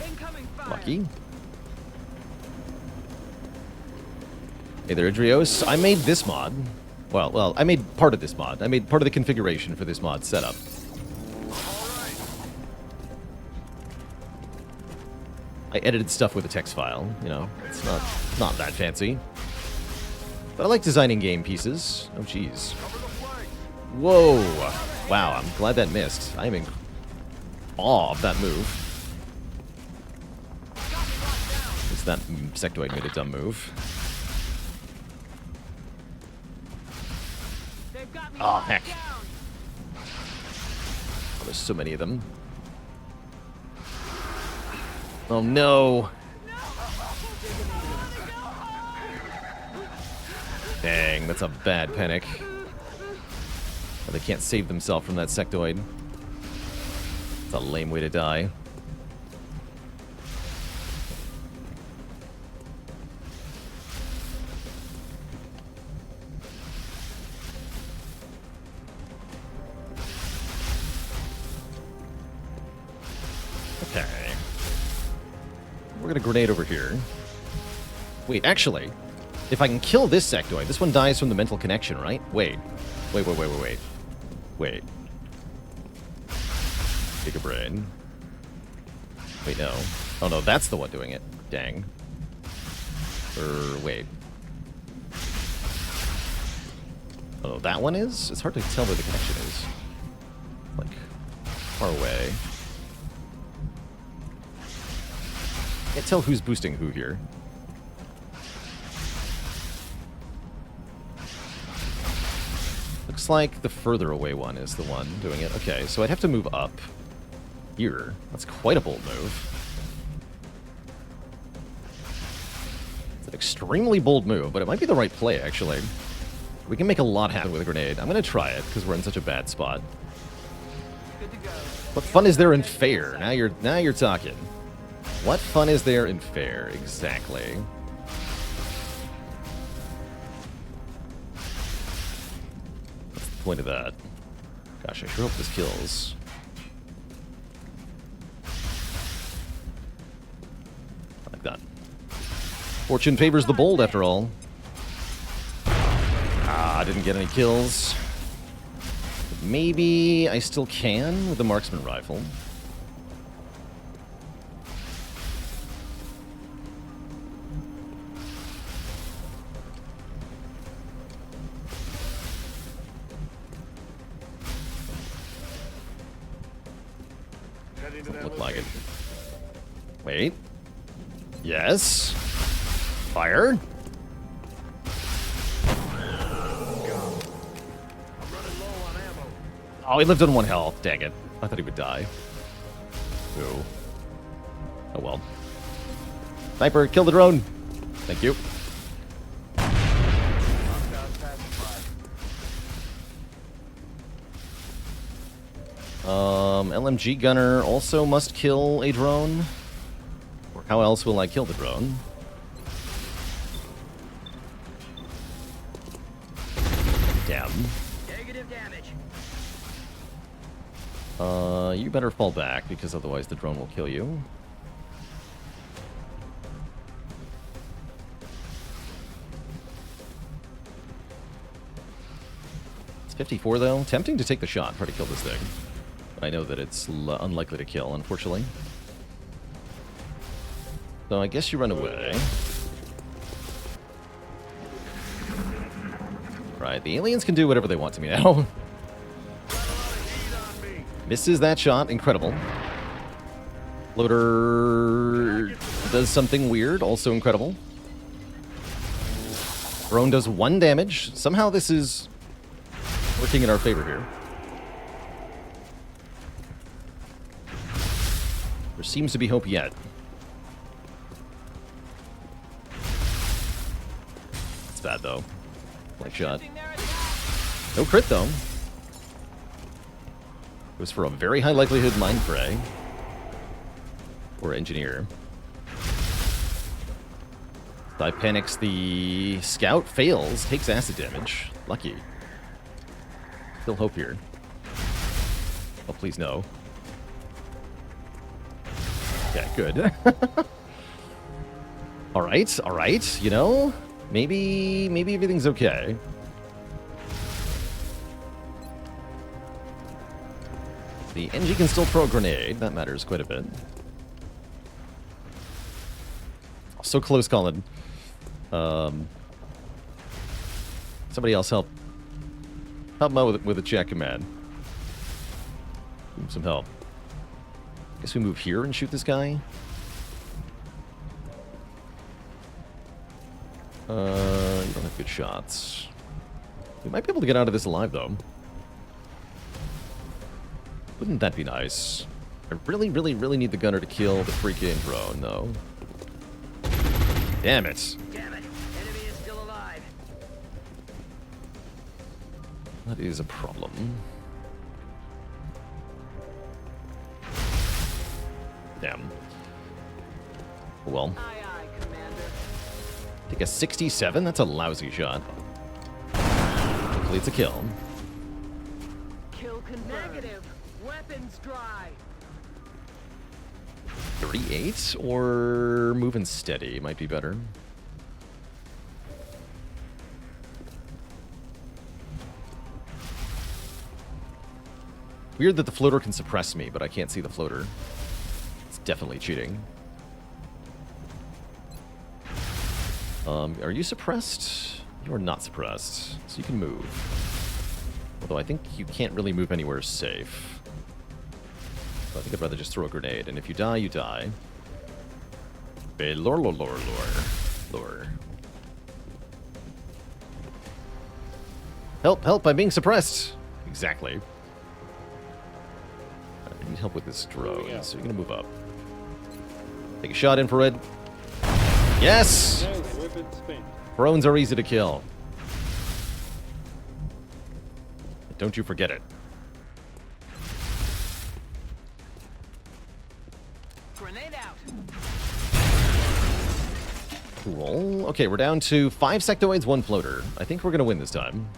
Incoming fire. Lucky. Hey there, Idrios. I made this mod. Well, I made part of this mod. I made part of the configuration for this mod setup. I edited stuff with a text file, you know. It's not that fancy. But I like designing game pieces. Oh, jeez. Whoa. Wow, I'm glad that missed. I am in awe of that move. At least that sectoid made a dumb move. Oh, heck. Oh, there's so many of them. Oh, no. Dang, that's a bad panic. Oh, they can't save themselves from that sectoid. It's a lame way to die. Okay. We're gonna grenade over here. Wait, actually, if I can kill this sectoid, this one dies from the mental connection, right? Wait. Wait. Take a brain. Wait, no. Oh no, that's the one doing it. Dang. Wait. Oh, that one is? It's hard to tell where the connection is. Like, far away. Can't tell who's boosting who here. Looks like the further away one is the one doing it. Okay, so I'd have to move up here. That's quite a bold move. It's an extremely bold move, but it might be the right play, actually. We can make a lot happen with a grenade. I'm going to try it, because we're in such a bad spot. Good to go. What fun is there in fair? Now you're talking. What fun is there in fair? Exactly. What's the point of that? Gosh, I sure hope this kills. I like that. Fortune favors the bold, after all. Ah, didn't get any kills. But maybe I still can with the marksman rifle. Doesn't look like it. Wait. Yes. Fire. Oh, he lived on 1 health. Dang it. I thought he would die. Ooh. Oh well. Sniper, kill the drone. Thank you. LMG gunner also must kill a drone. Or how else will I kill the drone? Damn. Negative damage. You better fall back, because otherwise the drone will kill you. It's 54, though. Tempting to take the shot, try to kill this thing. But I know that it's unlikely to kill, unfortunately. So I guess you run away. Right, the aliens can do whatever they want to me now. Misses that shot, incredible. Floater does something weird, also incredible. Drone does 1 damage. Somehow this is working in our favor here. There seems to be hope yet. It's bad though. Like shot. No crit though. It was for a very high likelihood mind fray. Or engineer. Dive panics the scout, fails, takes acid damage. Lucky. Still hope here. Oh, please no. Yeah, good. Alright, you know? Maybe everything's okay. The NG can still throw a grenade. That matters quite a bit. So close, Colin. Somebody else help. Help him out with a chat command. Give him some help. Guess we move here and shoot this guy. You don't have good shots. We might be able to get out of this alive, though. Wouldn't that be nice? I really need the gunner to kill the freaking drone, though. Damn it. Damn it. Enemy is still alive. That is a problem. Damn. Well. Aye, aye, Commander. Take a 67? That's a lousy shot. Hopefully it's a kill. Kill negative. Weapons dry. 38? Or moving steady might be better. Weird that the floater can suppress me, but I can't see the floater. It's definitely cheating. Are you suppressed? You are not suppressed, so you can move. Although I think you can't really move anywhere safe. So I think I'd rather just throw a grenade, and if you die, you die. Baalorlord. Help, help, I'm being suppressed! Exactly. I need help with this drone, so you're gonna move up. Take a shot, infrared. Yes! Drones are easy to kill. Don't you forget it. Grenade out. Cool. Okay, we're down to 5 sectoids, 1 floater. I think we're gonna win this time.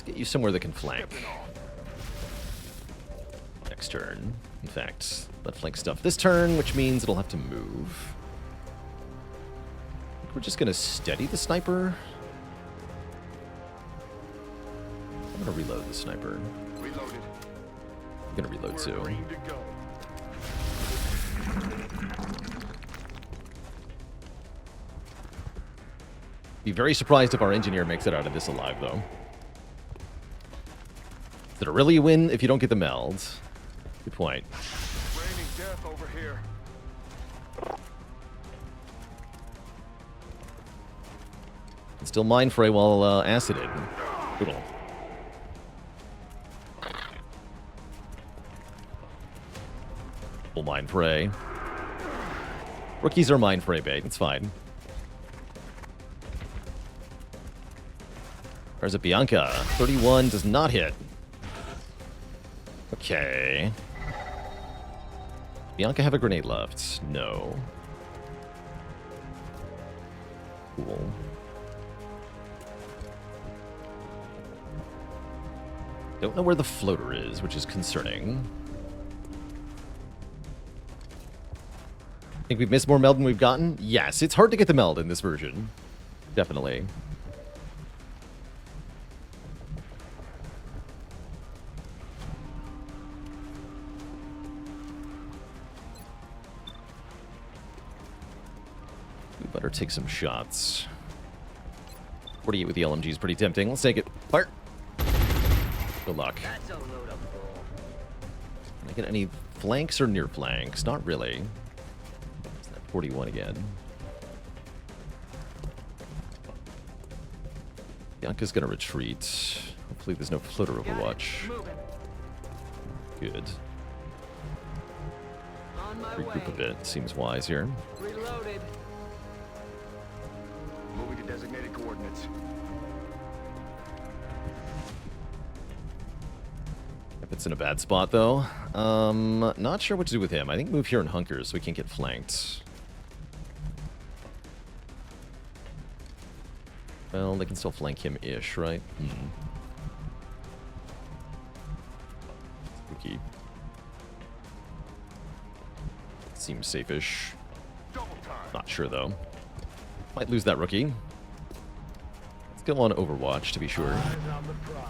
get you somewhere that can flank. Next turn. In fact, let flank stuff this turn, which means it'll have to move. We're just gonna steady the sniper. I'm gonna reload the sniper. Reloaded. I'm gonna reload We're too. green to go. Be very surprised if our engineer makes it out of this alive, though. Is it a really a win if you don't get the meld? Good point. Raining death over here. And still mind fray while acided. Brutal. Full mind fray. Rookies are mind fray bait. It's fine. There's a Bianca. 31 does not hit. Okay. Bianca have a grenade left? No. Cool. Don't know where the floater is, which is concerning. Think we've missed more meld than we've gotten? Yes, it's hard to get the meld in this version. Definitely. We better take some shots. 48 with the LMG is pretty tempting. Let's take it. Fire! Good luck. That's a load of bull. Can I get any flanks or near flanks? Not really. It's that 41 again. Bianca's gonna retreat. Hopefully there's no floater overwatch. Moving. Good. On my Regroup a way. bit. Seems wise here. Reloaded. Moving to designated coordinates. If it's in a bad spot, though. Not sure what to do with him. I think move here and hunker so we can get flanked. Well, they can still flank him-ish, right? Spooky. Seems safe-ish. Double time. Not sure, though. Might lose that rookie. Let's go on Overwatch, to be sure. Eyes on the prize.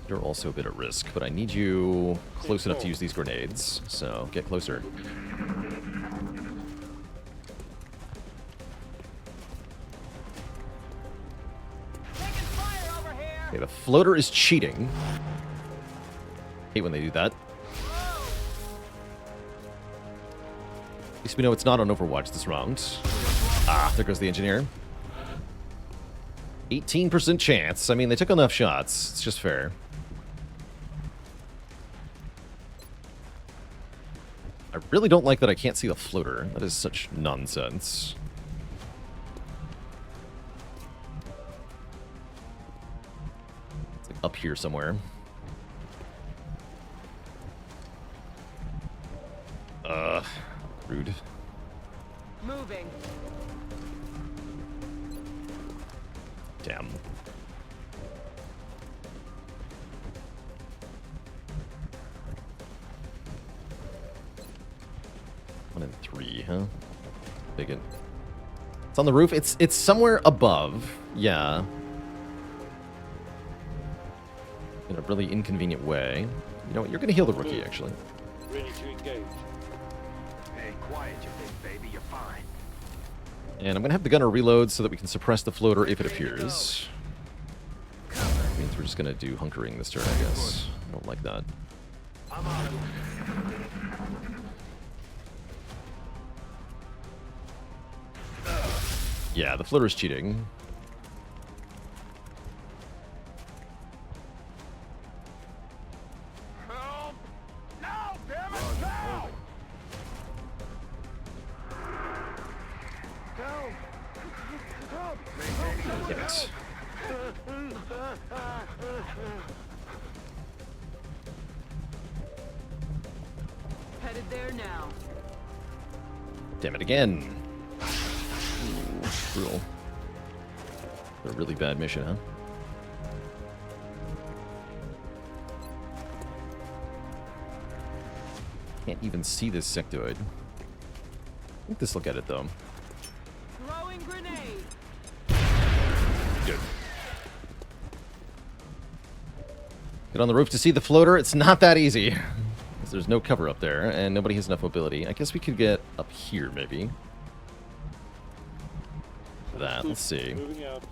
You're also a bit at risk, but I need you close enough to use these grenades, so get closer. Taking fire over here. Okay, the floater is cheating. Hate when they do that. At least we know it's not on Overwatch this round. Ah, there goes the engineer. 18% chance. I mean, they took enough shots. It's just fair. I really don't like that I can't see the floater. That is such nonsense. It's like up here somewhere. Rude. Moving. Damn. One and three, huh? Big it. It's on the roof. It's somewhere above. Yeah. In a really inconvenient way. You know what? You're gonna heal the rookie, actually. Ready to engage. Hey, quiet, you big baby. You're fine. And I'm gonna have the gunner reload so that we can suppress the floater if it appears. Means we're just gonna do hunkering this turn, I guess. I don't like that. I'm on it. Yeah, the floater's cheating. Help! No! Damn it! No! Help! Help! Damn it. Headed there now. Damn it again. Ooh, brutal. A really bad mission, huh? Can't even see this sectoid. Let this look at it, though. Throwing grenade. Good. Get on the roof to see the floater. It's not that easy. 'Cause there's no cover up there, and nobody has enough mobility. I guess we could get up here, maybe. That, let's see. Moving out.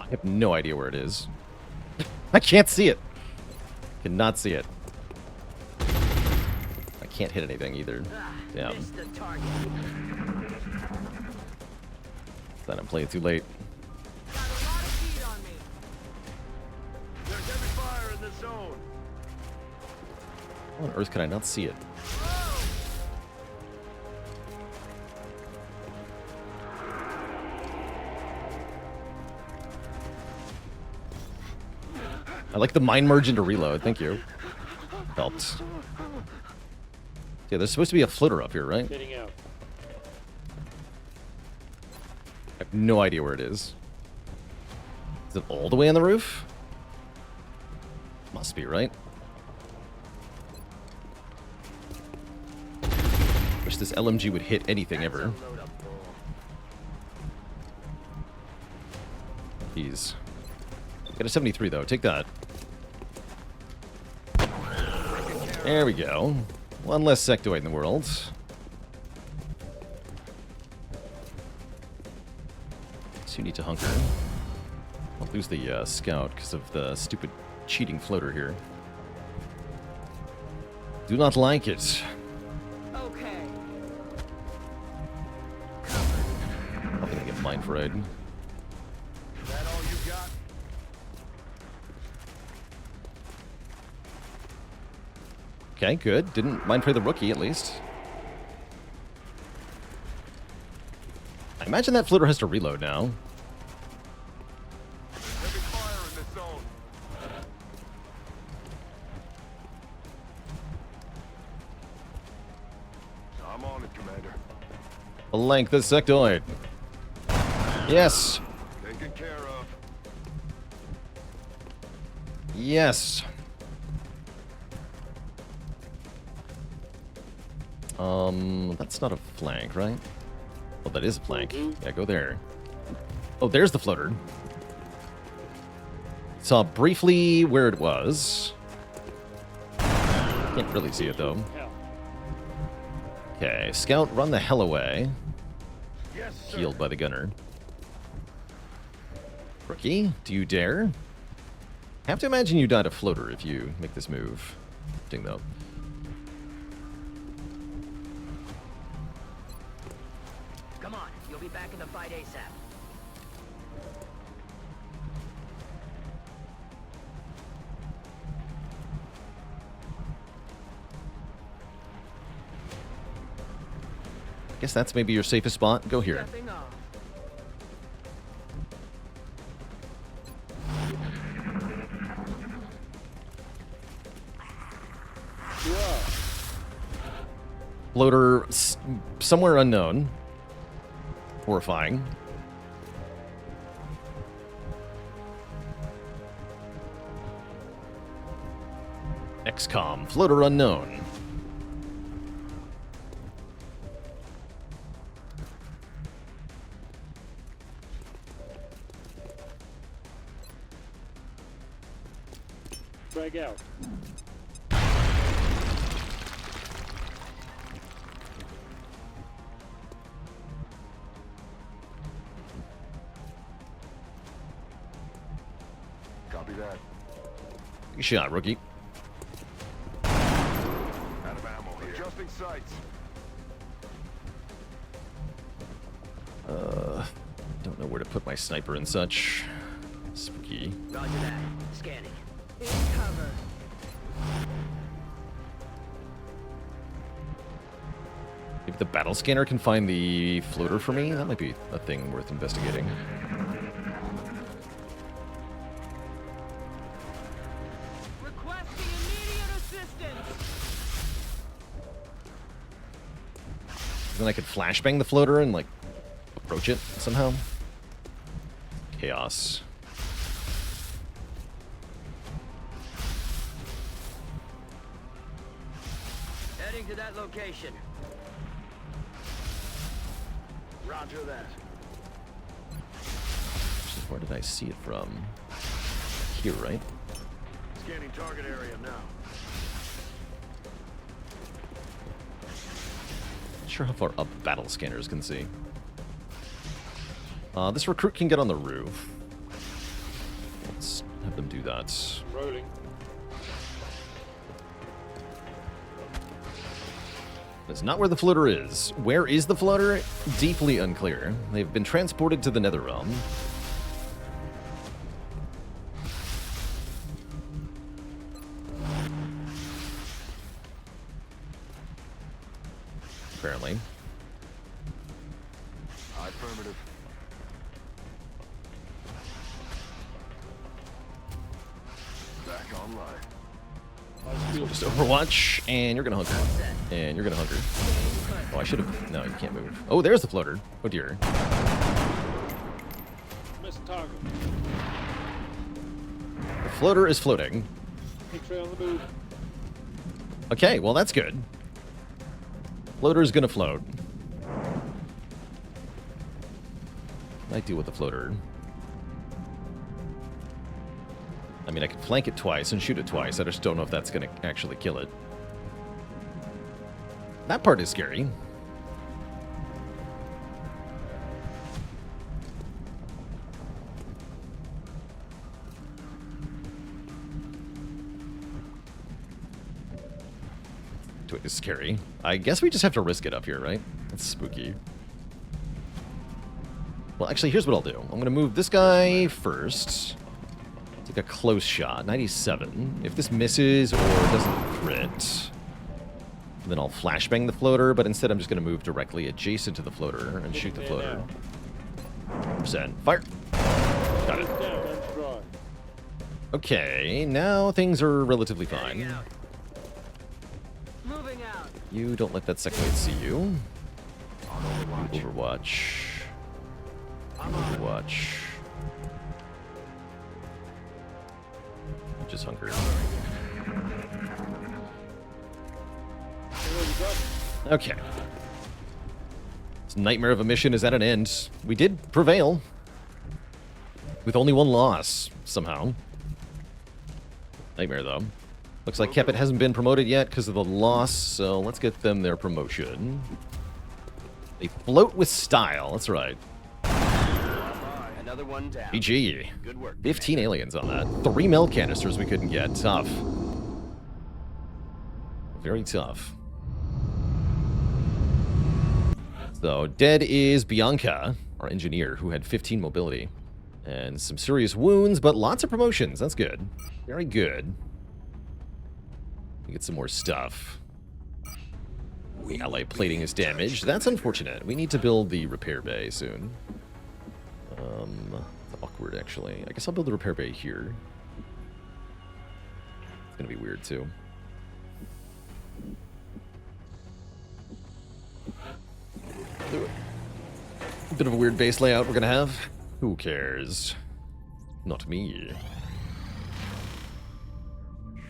I have no idea where it is. I can't see it. Cannot see it. I can't hit anything either. Damn. Missed the target. Thought I'm playing too late. Got a lot of heat on me. There's heavy fire in the zone. How on earth can I not see it? I like the mind merge into reload. Thank you. Helped. Yeah, there's supposed to be a floater up here, right? Getting out. I have no idea where it is. Is it all the way on the roof? Must be, right? Wish this LMG would hit anything ever. Jeez. Got a 73 though. Take that. There we go. One less sectoid in the world. So you need to hunker. I'll lose the scout because of the stupid cheating floater here. Do not like it. Okay. I'm gonna get mind fried. Is that all you got? Okay, good. Didn't mind for the rookie, at least. I imagine that floater has to reload now. Heavy fire in the zone. I'm on it, Commander. Blank the sectoid. Yes. Taken care of. Yes. That's not a flank, right? Well, that is a flank. Yeah, go there. Oh, there's the floater. Saw briefly where it was. Can't really see it, though. Hell. Okay, scout, run the hell away. Yes, sir. Healed by the gunner. Rookie, do you dare? Have to imagine you died a floater if you make this move. Ding, though. Come on, you'll be back in the fight ASAP. Guess that's maybe your safest spot. Go here. Stepping off. Yeah. Floater somewhere unknown. Horrifying. XCOM, floater unknown. Drag out. Copy that. Good shot, rookie. Out of ammo here. Adjusting sights. Don't know where to put my sniper and such. Spooky. Roger that. Scanning. In cover. Maybe the battle scanner can find the floater for me? That might be a thing worth investigating. Requesting immediate assistance. Then I could flashbang the floater and, like, approach it somehow. Chaos. Heading to that location. Roger that. Where did I see it from? Here, right? Scanning target area now. Not sure how far up battle scanners can see. This recruit can get on the roof. Let's have them do that. Rolling. That's not where the floater is. Where is the floater? Deeply unclear. They've been transported to the Netherrealm. Apparently. Affirmative. Back online. Just Overwatch, and you're gonna hunker. And you're gonna hunker. Oh, I should have. No, you can't move. Oh, there's the floater. Oh dear. Missed target. The floater is floating. X-ray on the move. Okay, well that's good. Floater's gonna float. Might deal with the floater. I mean, I could flank it twice and shoot it twice. I just don't know if that's gonna actually kill it. That part is scary. It is scary. I guess we just have to risk it up here, right? It's spooky. Well, actually, here's what I'll do. I'm going to move this guy first. Take a close shot. 97. If this misses or doesn't crit, then I'll flashbang the floater, but instead I'm just going to move directly adjacent to the floater and shoot the floater. Percent. Fire! Got it. Down and dry. Okay, now things are relatively Heading fine. out. Moving out. You don't let that second mate see you. Overwatch. Overwatch. Just hunker. Okay. This nightmare of a mission is at an end. We did prevail. With only one loss, somehow. Nightmare, though. Looks like Kepit hasn't been promoted yet because of the loss, so let's get them their promotion. They float with style, that's right. Another one down. GG. Good work. 15 aliens on that. 3 meld canisters we couldn't get. Tough. Very tough. So, dead is Bianca, our engineer, who had 15 mobility. And some serious wounds, but lots of promotions. That's good. Very good. We get some more stuff. Ally plating is damaged. That's unfortunate. We need to build the repair bay soon. It's awkward, actually. I guess I'll build the repair bay here. It's gonna be weird, too. Bit of a weird base layout we're gonna have. Who cares? Not me.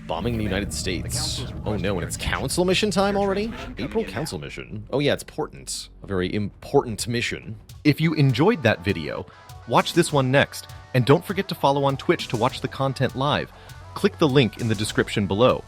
Bombing the United States. Oh no, and it's council mission time already? April council mission. Oh yeah, it's important. A very important mission. If you enjoyed that video, watch this one next, and don't forget to follow on Twitch to watch the content live. Click the link in the description below.